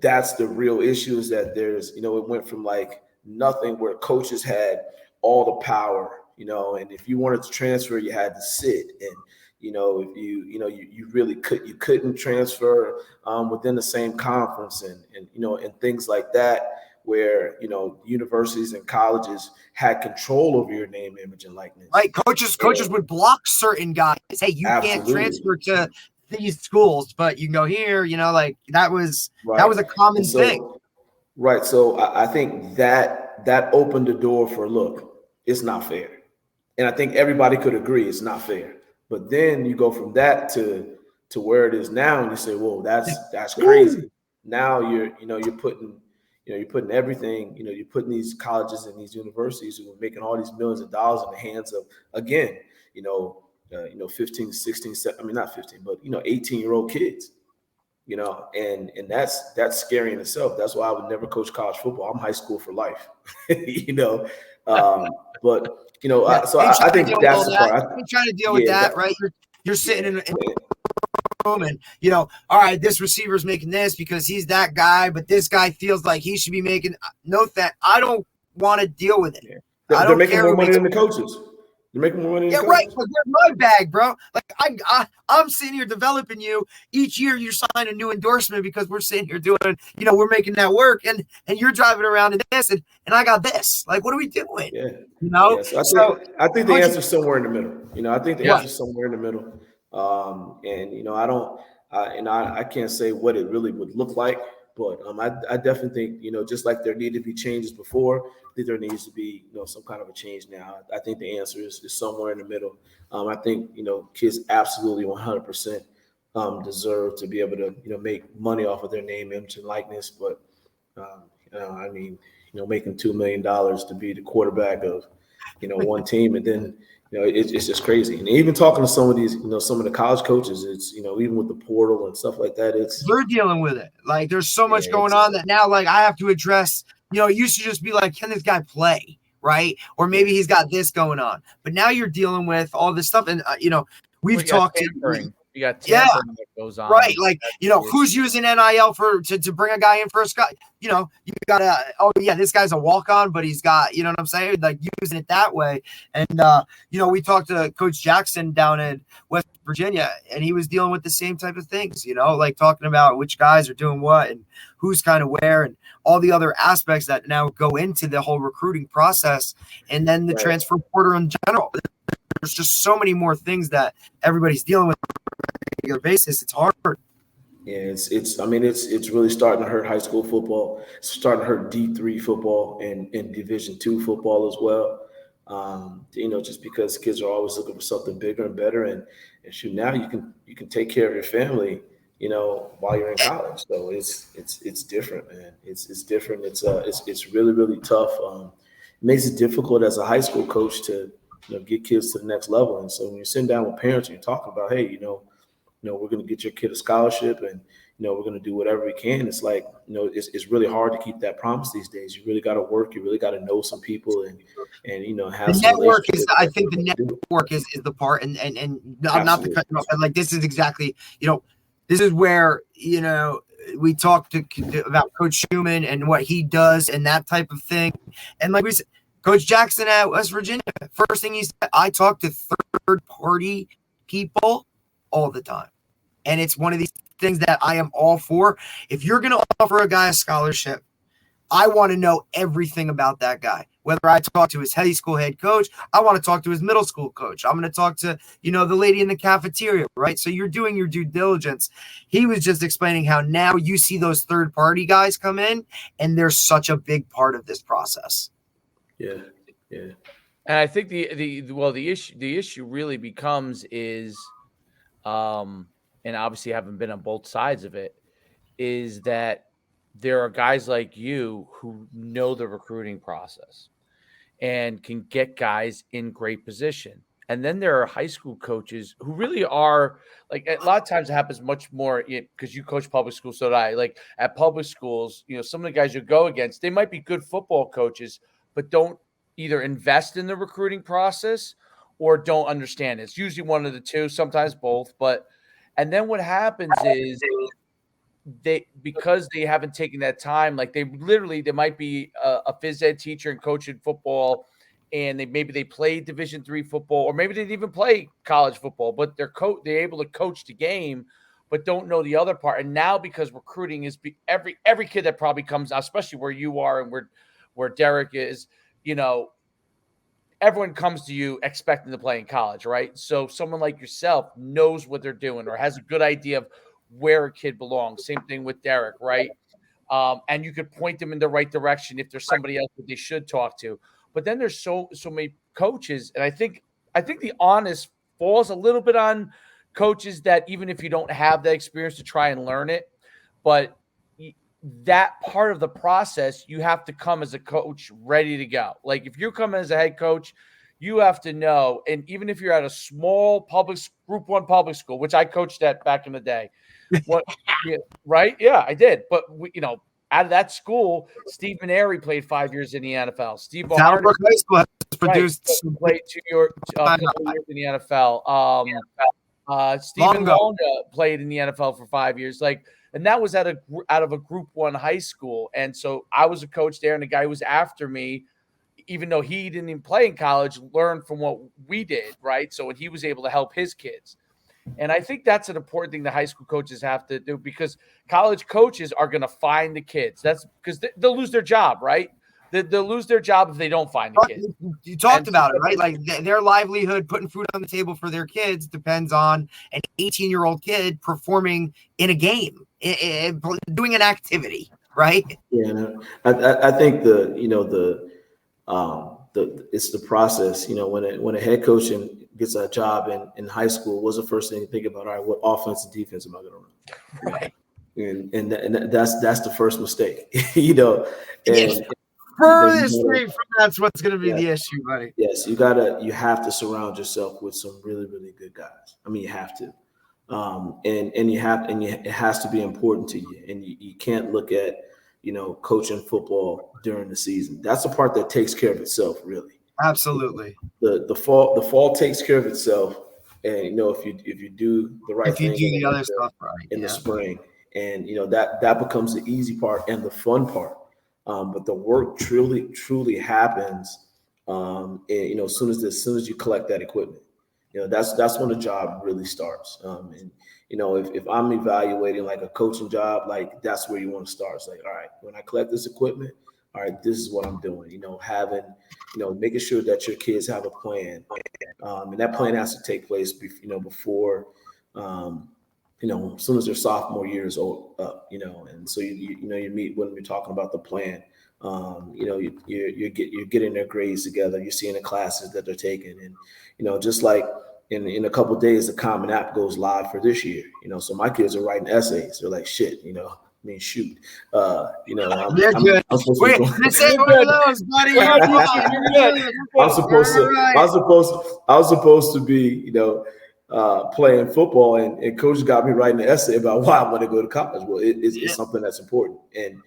that's the real issue, is that there's it went from like nothing, where coaches had all the power, and if you wanted to transfer, you had to sit, and if you really couldn't transfer within the same conference, and things like that, where universities and colleges had control over your name, image, and likeness. Right, coaches would block certain guys. Hey, you can't transfer to these schools, but you can go here. Like that was a common thing. Right. So I think that opened the door for, look, it's not fair, and I think everybody could agree it's not fair. But then you go from that to where it is now, and you say, "Whoa, that's crazy." Now you're putting everything, you're putting these colleges and these universities who are making all these millions of dollars in the hands of, again, 15, 16, 17, I mean, not 15, but 18-year-old kids, and that's scary in itself. That's why I would never coach college football. I'm high school for life, but. I think that's the part. I'm trying to deal with that, right? You're sitting in room and, all right, this receiver's making this because he's that guy, but this guy feels like he should be making I don't want to deal with it. Yeah. They're making more money than the coaches. They're making more money than the coaches. Right. But where's my bag, bro? Like I'm sitting here developing you. Each year you sign a new endorsement because we're sitting here doing, we're making that work, and you're driving around in this, and I got this. Like, what are we doing? Yeah. So I think the answer's somewhere in the middle. I think the answer's somewhere in the middle. I can't say what it really would look like, but I definitely think, just like there needed to be changes before, I think there needs to be, some kind of a change now. I think the answer is somewhere in the middle. I think, kids absolutely 100% deserve to be able to, make money off of their name, image, and likeness. But I mean, making $2 million to be the quarterback of, one team, and then it's just crazy. And even talking to some of these, some of the college coaches, it's even with the portal and stuff like that, they're dealing with it. Like there's so much going on that now, like I have to address. It used to just be like, can this guy play, right? Or maybe he's got this going on, but now you're dealing with all this stuff, and we've talked to. You got tampering that goes on. Right. Like, who's using NIL to bring a guy in for a Scott? You got to, this guy's a walk-on, but he's got, you know what I'm saying? Like using it that way. And, we talked to Coach Jackson down in West Virginia, and he was dealing with the same type of things, like talking about which guys are doing what and who's kind of where and all the other aspects that now go into the whole recruiting process. And then the transfer portal in general. There's just so many more things that everybody's dealing with on a regular basis. It's hard. Yeah, it's really starting to hurt high school football. It's starting to hurt D3 football and Division II football as well. Just because kids are always looking for something bigger and better, and shoot, now you can take care of your family, while you're in college. So it's different, man. It's different. It's really, really tough. It makes it difficult as a high school coach to get kids to the next level. And so when you're sitting down with parents and you're talking about, hey, we're going to get your kid a scholarship, and we're going to do whatever we can. It's like, it's really hard to keep that promise these days. You really got to work. You really got to know some people and have the network is. I think the network is the part, and not the cut off. Like this is exactly, this is where we talked about Coach Schuman and what he does and that type of thing, and like we said. Coach Jackson at West Virginia, first thing he said, I talk to third-party people all the time. And it's one of these things that I am all for. If you're going to offer a guy a scholarship, I want to know everything about that guy. Whether I talk to his high school head coach, I want to talk to his middle school coach. I'm going to talk to, the lady in the cafeteria, right? So you're doing your due diligence. He was just explaining how now you see those third-party guys come in, and they're such a big part of this process. Yeah. And I think the issue really becomes is, and obviously having been on both sides of it, is that there are guys like you who know the recruiting process and can get guys in great position. And then there are high school coaches who really are like, a lot of times it happens much more because you coach public schools. So did I. Like at public schools, some of the guys you go against, they might be good football coaches, but don't either invest in the recruiting process or don't understand it. It's usually one of the two, sometimes both. And then what happens is because they haven't taken that time, like they might be a phys ed teacher and coaching football, and maybe they played Division III football, or maybe they didn't even play college football, but they're able to coach the game, but don't know the other part. And now because recruiting is every kid that probably comes out, especially where you are and where Derek is, everyone comes to you expecting to play in college, right? So someone like yourself knows what they're doing or has a good idea of where a kid belongs. Same thing with Derek, right? And you could point them in the right direction if there's somebody else that they should talk to. But then there's so many coaches, and I think the onus falls a little bit on coaches that even if you don't have that experience to try and learn it, but that part of the process, you have to come as a coach ready to go. Like if you come as a head coach, you have to know, and even if you're at a small Group 1 public school, which I coached at back in the day, right? Yeah, I did. But out of that school, Steve Maneri played 5 years in the NFL. Steve Bahar played 2 years in the NFL. Stephen Longa played in the NFL for 5 years. And that was out of a Group 1 high school. And so I was a coach there, and the guy who was after me, even though he didn't even play in college, learned from what we did, right? So he was able to help his kids. And I think that's an important thing the high school coaches have to do, because college coaches are going to find the kids. That's because they'll lose their job, right? They'll lose their job if they don't find the kids. You talked about it, right? Like their livelihood, putting food on the table for their kids, depends on an 18-year-old kid performing in a game, doing an activity, right? Yeah, I think it's the process. When a head coach gets a job in high school, what's the first thing you think about? All right, what offense and defense am I going to run? Right. And that's the first mistake, you know. Yes. And Furthest thing from that's what's going to be the issue, buddy. Yes, you have to surround yourself with some really, really good guys. I mean, you have to, and it has to be important to you. And you can't look at coaching football during the season. That's the part that takes care of itself, really. Absolutely. The fall takes care of itself, and if you do the right if you thing do the other stuff right in the spring, and that becomes the easy part and the fun part. But the work truly happens. And, as soon as you collect that equipment, that's when the job really starts. And if I'm evaluating like a coaching job, like that's where you want to start. It's like, all right, when I collect this equipment, all right, this is what I'm doing. Making sure that your kids have a plan, and that plan has to take place, before. As soon as their sophomore year is up, and so you meet when we're talking about the plan. You're getting their grades together. You're seeing the classes that they're taking, and just like in a couple of days, the Common App goes live for this year. So my kids are writing essays. They're like, shit, I mean, shoot, They're good. I'm supposed to be going. This ain't one of those, buddy. I was supposed to be, playing football, and coach got me writing an essay about why I want to go to college. Well, it's something that's important, and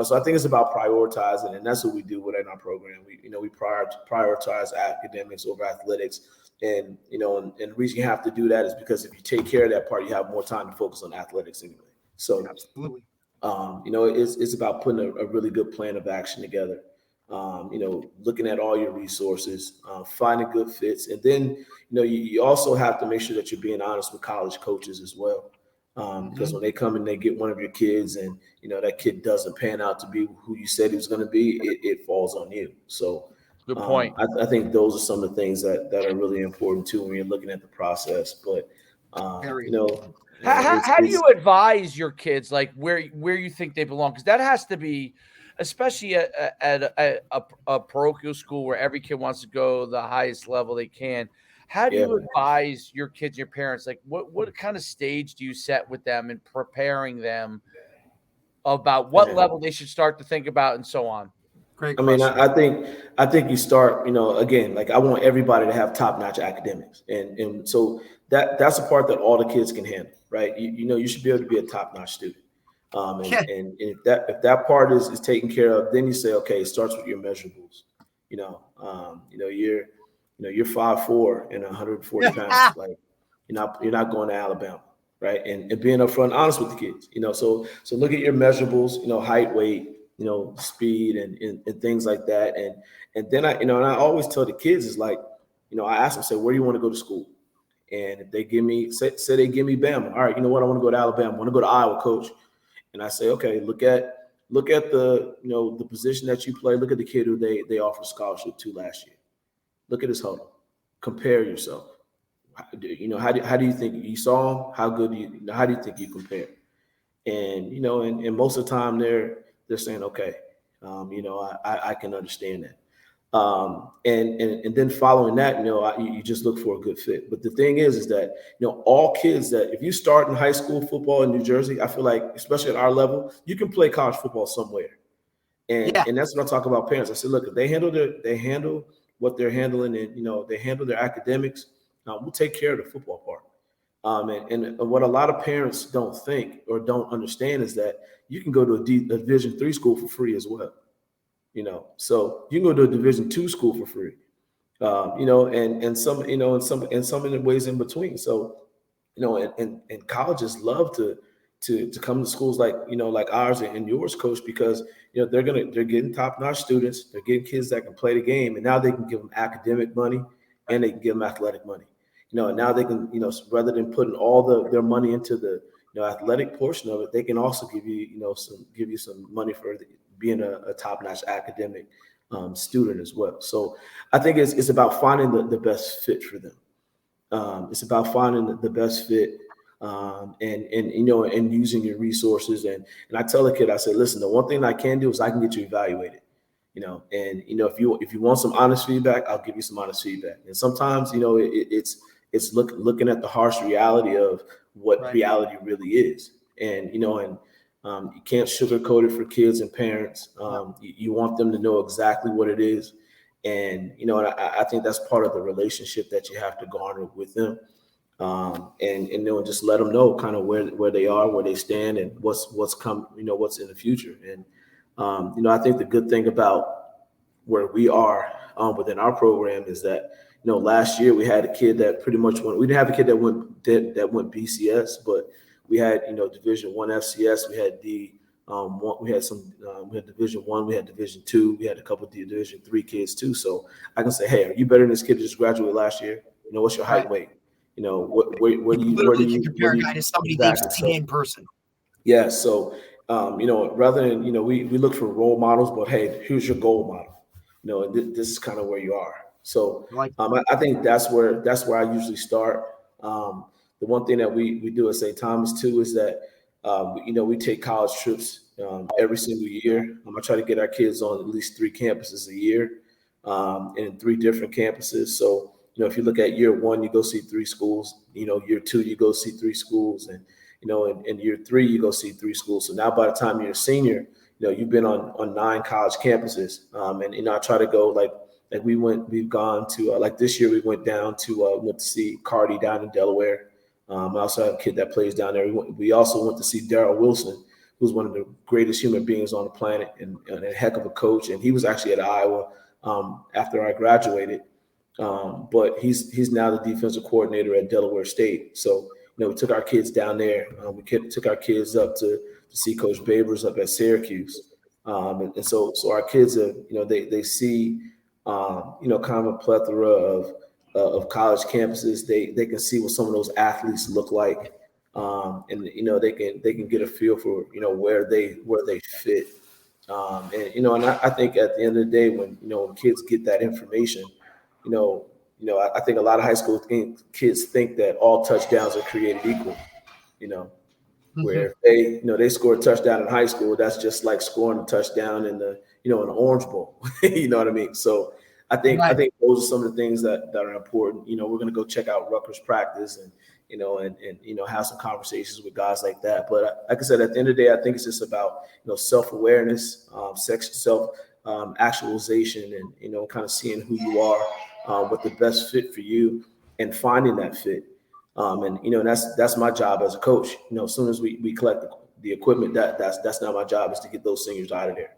so I think it's about prioritizing, and that's what we do within our program. We prioritize academics over athletics, and and the reason you have to do that is because if you take care of that part, you have more time to focus on athletics anyway. So, absolutely, it's about putting a really good plan of action together. Looking at all your resources, finding good fits, and then you also have to make sure that you're being honest with college coaches as well. Because when they come and they get one of your kids and that kid doesn't pan out to be who you said he was going to be, it falls on you. So good point. I think those are some of the things that are really important too when you're looking at the process. But how do you advise your kids like where you think they belong? Because that has to be, especially at a parochial school where every kid wants to go the highest level they can. How do you advise your kids, your parents? Like, what kind of stage do you set with them in preparing them about what level they should start to think about and so on? Great question. I mean, I think you start, again, like I want everybody to have top-notch academics. And so that's a part that all the kids can handle, right? You should be able to be a top-notch student. And if that part is taken care of, then you say, okay, it starts with your measurables. You're 5'4" and 140 pounds. Like you're not going to Alabama, right? And being upfront, and honest with the kids. So look at your measurables. Height, weight, speed, and things like that. And then I always tell the kids is like, I ask them, say, where do you want to go to school? And if they give me, say they give me Bama. All right, you know what? I want to go to Alabama. I want to go to Iowa, coach. And I say, okay, look at the the position that you play. Look at the kid who they offered scholarship to last year. Look at his huddle. Compare yourself. How do you think you saw him? How do you think you compare? And and most of the time they're saying, okay, I can understand that. And then following that, you just look for a good fit. But the thing is that, all kids that if you start in high school football in New Jersey, I feel like, especially at our level, you can play college football somewhere. And that's what I talk about parents. I said, look, if they handle what they're handling and, they handle their academics, we'll take care of the football part. And what a lot of parents don't think or don't understand is that you can go to a Division III school for free as well. So you can go to a Division II school for free, and some, and some in the ways in between. So, and colleges love to come to schools like, like ours and yours, coach, because, they're getting top-notch students. They're getting kids that can play the game, and now they can give them academic money and they can give them athletic money. And now they can, rather than putting all their money into the athletic portion of it, they can also give you some money for being a top-notch academic student as well. So I think it's about finding the best fit for them. It's about finding the best fit and using your resources. And I tell the kid, I say, listen, the one thing I can do is I can get you evaluated. And if you want some honest feedback, I'll give you some honest feedback. And sometimes it's looking at the harsh reality of what reality really is. And you can't sugarcoat it for kids and parents. You want them to know exactly what it is. And I think that's part of the relationship that you have to garner with them. And just let them know kind of where they are, where they stand, and what's come, what's in the future. And I think the good thing about where we are within our program is that last year we had a kid that pretty much went. We didn't have a kid that went BCS, but we had Division One FCS. We had we had some. We had Division One. We had Division Two. We had a couple of Division Three kids too. So I can say, hey, are you better than this kid that just graduated last year? What's your height and weight? Where do you compare a guy to somebody exactly. they've seen in person? Yeah. So rather than we look for role models, but hey, here's your goal model. This is kind of where you are. So I think that's where I usually start. The one thing that we do at St. Thomas too is that we take college trips every single year. I try to get our kids on at least 3 campuses a year, and 3 different campuses. So if you look at year 1, you go see 3 schools. Year 2, you go see 3 schools, and in year 3, you go see 3 schools. So now by the time you're a senior, you've been on 9 college campuses. And I try to go like we've gone to like this year we went to see Cardi down in Delaware. I also have a kid that plays down there. We also went to see Darrell Wilson, who's one of the greatest human beings on the planet and a heck of a coach. And he was actually at Iowa after I graduated. But he's now the defensive coordinator at Delaware State. So we took our kids down there. We took our kids up to see Coach Babers up at Syracuse. And so our kids are they see kind of a plethora of college campuses. They can see what some of those athletes look like, and they can get a feel for where they fit. And I think at the end of the day, when kids get that information, I think a lot of high school kids think that all touchdowns are created equal. Where if they score a touchdown in high school, that's just like scoring a touchdown in the in the Orange Bowl. You know what I mean? So I think those are some of the things that are important. We're going to go check out Rutgers practice and have some conversations with guys like that. But like I said, at the end of the day, I think it's just about self-awareness, self actualization, and kind of seeing who you are, what the best fit for you, and finding that fit. And that's my job as a coach. As soon as we collect the equipment, that's not my job, is to get those seniors out of there.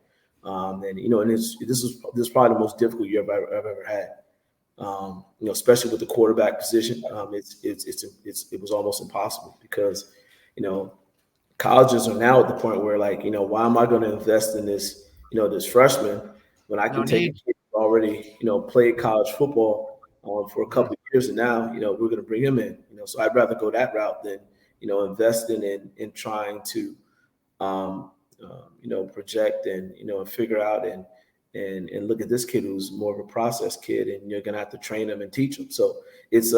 And this is probably the most difficult year I've ever had. Especially with the quarterback position, it was almost impossible because colleges are now at the point where why am I going to invest in this this freshman when I can take a kid who already played college football for a couple of years, and now we're going to bring him in. So I'd rather go that route than investing in trying to project and and figure out and look at this kid who's more of a process kid, and you're gonna have to train him and teach him. So it's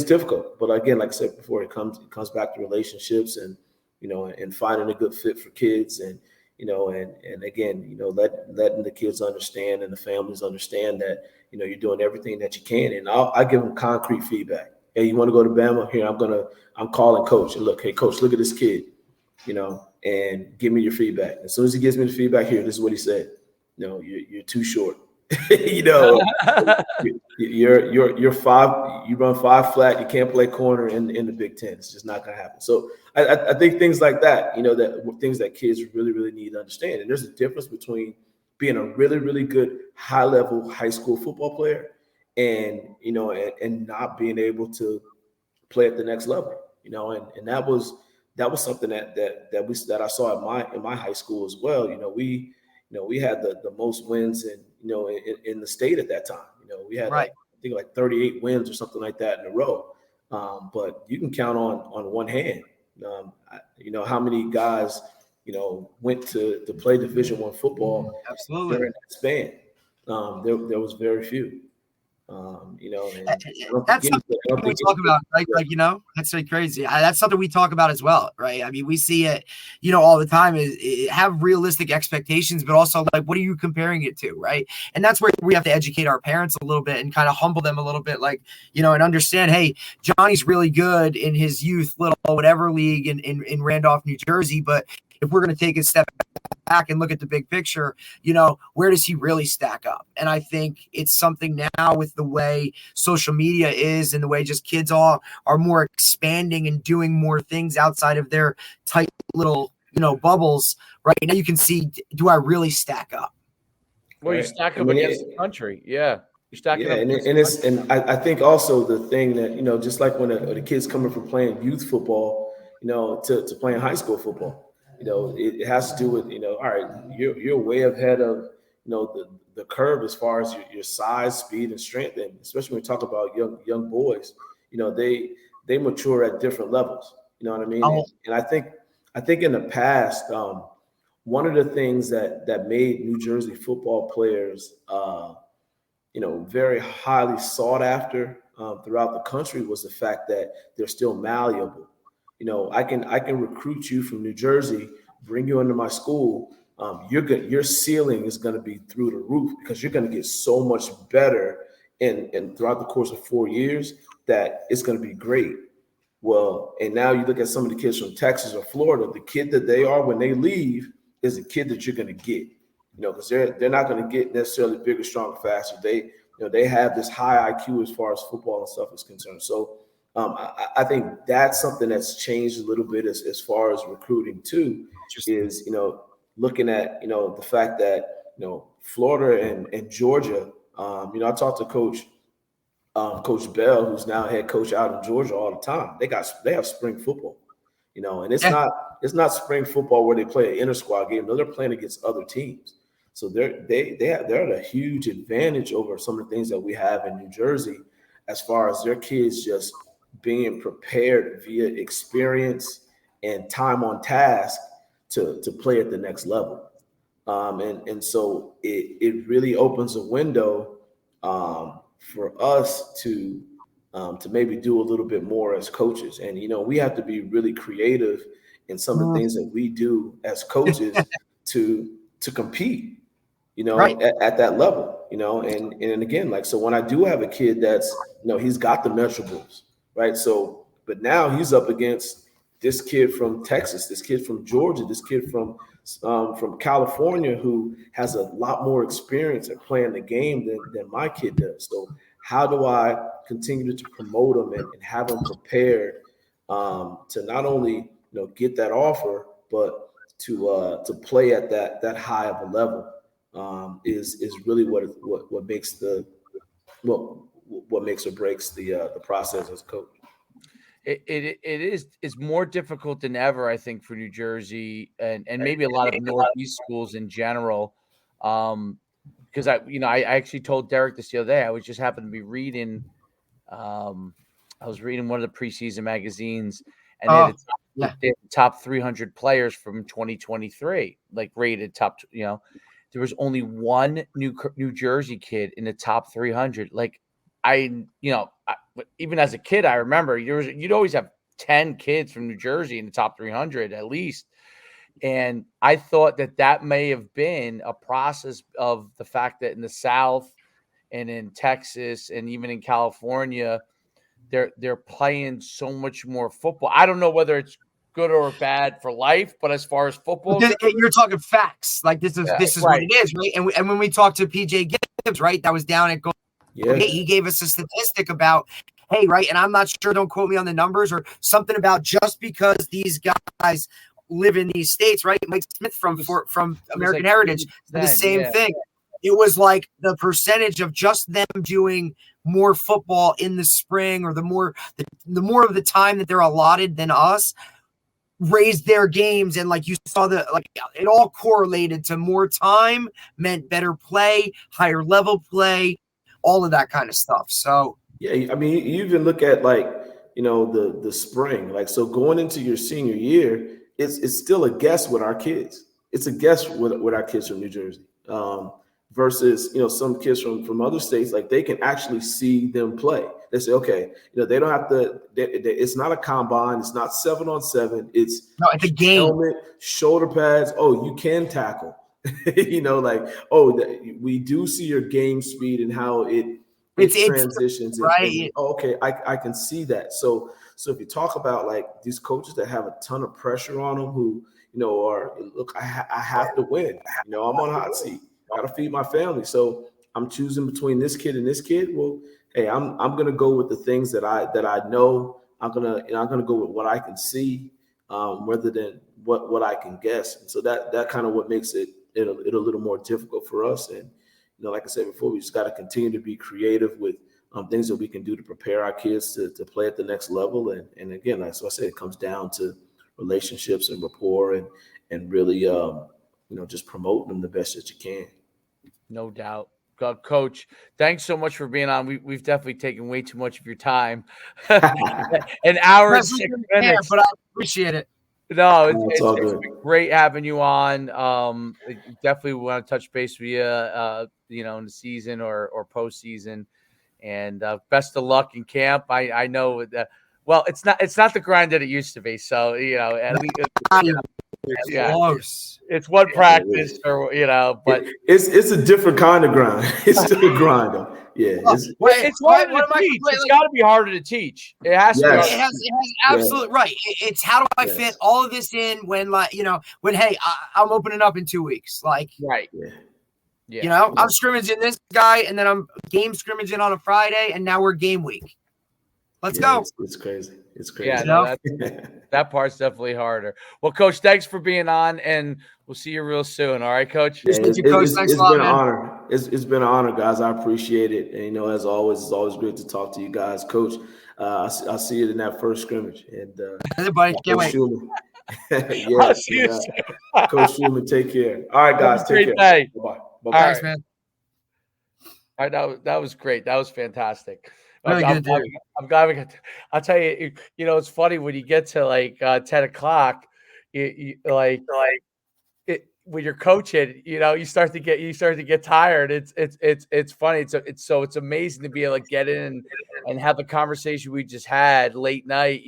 difficult, but again, like I said before, it comes back to relationships and and finding a good fit for kids, and and again letting the kids understand and the families understand that you're doing everything that you can, and I give them concrete feedback. Hey, you want to go to Bama? Here, I'm calling coach, and look, hey coach, look at this kid, and give me your feedback. As soon as he gives me the feedback, here, this is what he said. You're too short. You're 5. You run 5 flat. You can't play corner in the Big Ten. It's just not gonna happen. So I think things like that, that things that kids really, really need to understand. And there's a difference between being a really, really good high level high school football player and and not being able to play at the next level. And that was something that I saw in my high school as well. We had the most wins in the state at that time. We had I think like 38 wins or something like that in a row. But you can count on one hand. How many guys went to play Division I football during that span. There was very few. And I don't That's think something anything, I don't we think talk anything, about, that's so crazy. That's something we talk about as well, right? I mean, we see it, all the time. Is have realistic expectations, but also like, what are you comparing it to, right? And that's where we have to educate our parents a little bit and kind of humble them a little bit, like, and understand, hey, Johnny's really good in his youth little whatever league in Randolph, New Jersey, but if we're going to take a step back and look at the big picture, where does he really stack up? And I think it's something now with the way social media is and the way just kids all are more expanding and doing more things outside of their tight little, bubbles. Right now you can see, do I really stack up? Well, you right? stack I up mean, against the country. Yeah. You're stacking yeah, up and against and the it's country. and I think also the thing that just like when the kids coming from playing youth football, to playing high school football, it has to do with all right, you're way ahead of the curve as far as your size, speed, and strength, and especially when we talk about young boys, they mature at different levels. You know what I mean? Oh, And I think in the past, one of the things that made New Jersey football players very highly sought after throughout the country was the fact that they're still malleable. I can recruit you from New Jersey, bring you into my school. You're good. Your ceiling is going to be through the roof because you're going to get so much better and throughout the course of 4 years that it's going to be great. Well, and now you look at some of the kids from Texas or Florida, the kid that they are when they leave is the kid that you're going to get, because they're not going to get necessarily bigger, stronger, faster. They have this high IQ as far as football and stuff is concerned. So I think that's something that's changed a little bit as far as recruiting too, interesting. is looking at the fact that Florida and Georgia. I talked to Coach Bell, who's now head coach out in Georgia all the time. They have spring football, and it's Yeah. not spring football where they play an inter squad game. No, they're playing against other teams. So they're at a huge advantage over some of the things that we have in New Jersey, as far as their kids just being prepared via experience and time on task to play at the next level. And so it really opens a window for us to maybe do a little bit more as coaches. And we have to be really creative in some of the things that we do as coaches to compete, Right. at that level, and again, like, so when I do have a kid that's, he's got the measurables, right? So, but now he's up against this kid from Texas, this kid from Georgia, this kid from California, who has a lot more experience at playing the game than my kid does. So how do I continue to promote them and have them prepared to not only get that offer, but to play at that high of a level, is really what makes what makes or breaks the process as a coach. It's more difficult than ever, I think, for New Jersey and maybe a lot of Northeast schools in general. Because I actually told Derek this the other day. I was just happened to be reading. I was reading one of the preseason magazines, and Oh, yeah. they had the top 300 players from 2023, like rated top. There was only one New Jersey kid in the top 300. Like even as a kid, I remember you'd always have 10 kids from New Jersey in the top 300 at least. And I thought that may have been a process of the fact that in the South and in Texas and even in California, they're playing so much more football. I don't know whether it's good or bad for life, but as far as football goes, You're talking facts. Like this is what right. it is, right? And when we talked to PJ Gibbs, right, that was down at Yeah. he gave us a statistic about, hey, right, and I'm not sure, don't quote me on the numbers, or something about just because these guys live in these states, right? Mike Smith from American like Heritage, the same thing. It was like the percentage of just them doing more football in the spring, or the more of the time that they're allotted than us, raised their games. And like you saw, it all correlated to more time meant better play, higher level play, all of that kind of stuff. So Yeah, I mean, you even look at, like, the spring, like, so going into your senior year, it's still a guess with our kids. It's a guess with our kids from New Jersey. versus, some kids from other states, like they can actually see them play. They say, okay, they don't have to, it's not a combine. It's not 7-on-7. It's a game. Helmet, shoulder pads. Oh, you can tackle, we do see your game speed and how it transitions. Right. And, okay. I can see that. So if you talk about like these coaches that have a ton of pressure on them who, look, I have to win. I'm on a hot seat. I got to feed my family. So I'm choosing between this kid and this kid. Well, hey, I'm going to go with the things that I know. I'm going to go with what I can see, rather than what I can guess. And so that kind of what makes it a little more difficult for us. And, like I said before, we just got to continue to be creative with things that we can do to prepare our kids to play at the next level. And again, like I said, it comes down to relationships and rapport and really, just promoting them the best that you can. No doubt. Coach, thanks so much for being on. We've definitely taken way too much of your time. An hour and 6 minutes. But I appreciate it. No, it's been great having you on. Definitely want to touch base with you, in the season or postseason. And best of luck in camp. I know that. Well, it's not the grind that it used to be. So at least close. It's one practice, but it's a different kind of grind. It's still a grind, though. Yeah, it's harder to teach. It's got to be harder to teach. It has to be. It has absolutely right. It's how do I fit all of this in when hey, I'm opening up in 2 weeks, like right. Yeah. I'm scrimmaging this guy, and then I'm game scrimmaging on a Friday, and now we're game week. Let's go. It's crazy. It's crazy. Yeah, that part's definitely harder. Well, Coach, thanks for being on, and we'll see you real soon. All right, Coach? Yeah, it's been an honor. It's been an honor, guys. I appreciate it. And, as always, it's always great to talk to you guys. Coach, I'll see you in that first scrimmage. And everybody, can't wait. I'll see you soon. Coach Schuman, take care. All right, guys, take care. Day. Bye-bye. Thanks, man. All right, that was great. That was fantastic. Really I'm glad we got. I'll tell you. It's funny when you get to like 10 o'clock. When you're coaching, you start to get tired. It's funny. It's amazing to be able to get in and have the conversation we just had late night.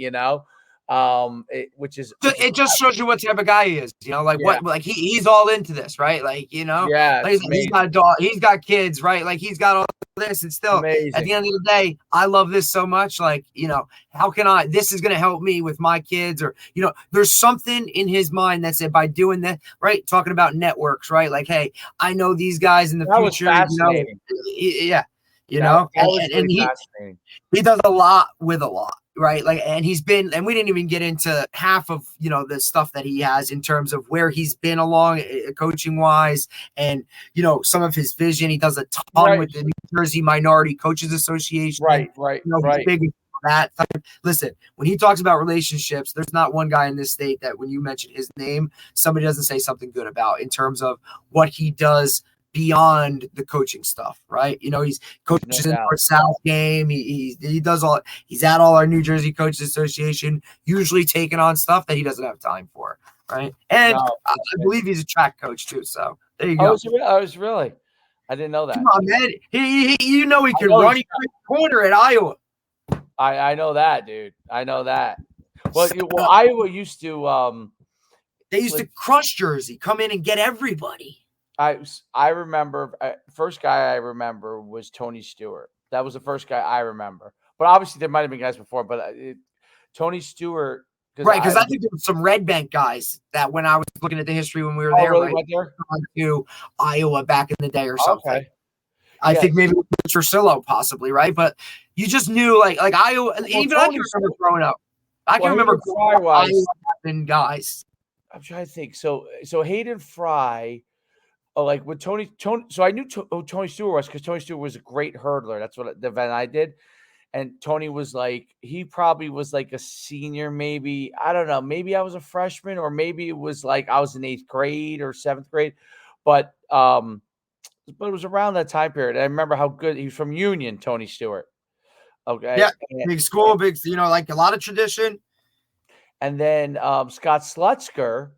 Which is it just shows you what type of guy he is. What he's all into this, right? He's got a dog, he's got kids, right? He's got all this, and still amazing. At the end of the day, I love this so much. How can this is going to help me with my kids, or there's something in his mind that said by doing that, right? Talking about networks, right? Hey, I know these guys in the future. And he does a lot with a lot. Right. And we didn't even get into half of, the stuff that he has in terms of where he's been along coaching wise and, some of his vision. He does a ton with the New Jersey Minority Coaches Association. Right. He's big with that. Listen, when he talks about relationships, there's not one guy in this state that when you mention his name, somebody doesn't say something good about in terms of what he does beyond the coaching stuff, right? He's coaches in North South game. He does all. He's at all our New Jersey Coaches Association, usually taking on stuff that he doesn't have time for, right? And I believe he's a track coach too. So there you go. I was really. I didn't know that. Come on, man. He can run corner at Iowa. I know that, dude. I know that. Well, Iowa used to. They used to crush Jersey, come in and get everybody. I remember first guy I remember was Tony Stewart. That was the first guy I remember. But obviously there might have been guys before. But Tony Stewart, because I think there were some Red Bank guys that when I was looking at the history when we were there, really went there to Iowa back in the day or something. Okay. I think maybe Trusillo possibly, right? But you just knew like Iowa. Well, even I can remember growing up. I can remember Iowa and guys. I'm trying to think. So Hayden Fry. Like with Tony, so I knew who Tony Stewart was because Tony Stewart was a great hurdler. That's what the event I did. And Tony was he probably was a senior, maybe. I don't know. Maybe I was a freshman, or maybe it was I was in 8th grade or 7th grade. But it was around that time period. I remember how good he was from Union, Tony Stewart. Okay. Yeah. Big school, big, a lot of tradition. And then Scott Slutzker,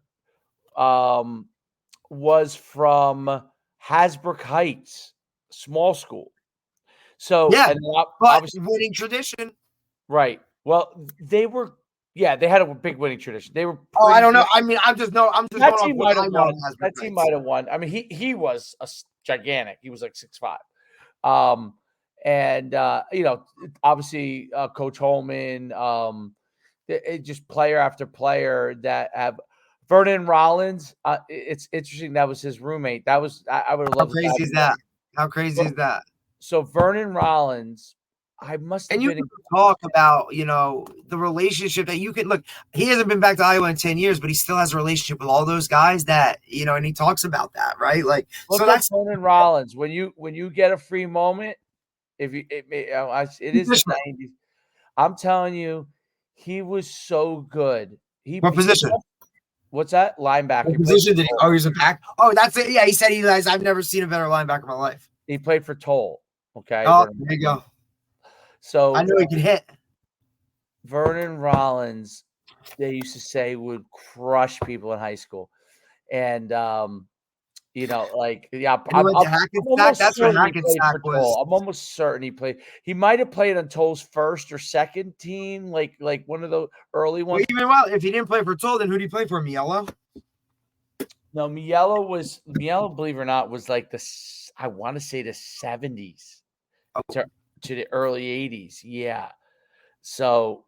was from Hasbrook Heights, small school. So Yeah, and but obviously, winning tradition. right. Well, they were, yeah, they had a big winning tradition. They were Oh, I pretty don't know. good. I mean, I'm just going That off team what might I have know. won. That team might have won. I mean, he was gigantic. He was like 6'5". And obviously, Coach Holman, just player after player that have Vernon Rollins. It's interesting. That was his roommate. That was I would have How loved to have crazy is that? How crazy is that? So Vernon Rollins, I must have And you been in. talk about, the relationship that you can look. He hasn't been back to Iowa in 10 years, but he still has a relationship with all those guys that, and he talks about that, right? Like, so Look up that's Vernon Rollins when you get a free moment. If you, it is the position. 90s. I'm telling you, he was so good. What position? What's that? Linebacker. What position did he? Oh, he's a back. Oh, that's it. Yeah, he said I've never seen a better linebacker in my life. He played for Toll. Okay. Oh, there you go. So I knew he could hit. Vernon Rollins, they used to say, would crush people in high school. And like, yeah, And he went to Hackensack. That's when Hackensack was. I'm almost certain he played. He might have played on Toll's first or second team, like one of the early ones. Well, if he didn't play for Toll, then who did he play for? Mielo? No, Mielo, believe it or not, was like I want to say the 70s to the early 80s. Yeah. So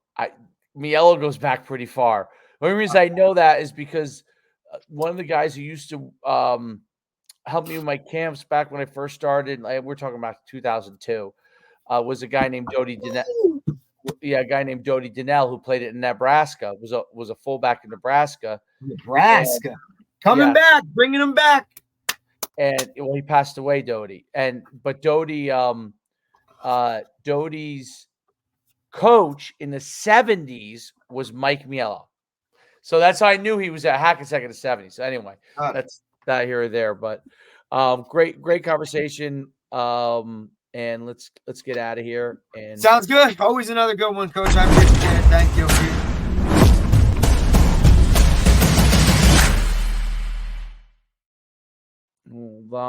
Mielo goes back pretty far. The only reason I know that is because one of the guys who used to help me with my camps back when I first started, we're talking about 2002, was a guy named Dodie Donnell. Yeah, a guy named Dodie Donnell who played it in Nebraska. Was a fullback in Nebraska. Nebraska. Coming back, bringing him back. And he passed away, Dodie. But Dodie's coach in the 70s was Mike Mielo. So that's how I knew he was at Hackensack in the 70s. So anyway, that's that here or there. But great conversation. And let's get out of here. And sounds good. Always another good one, Coach. I appreciate it. Thank you. Move on.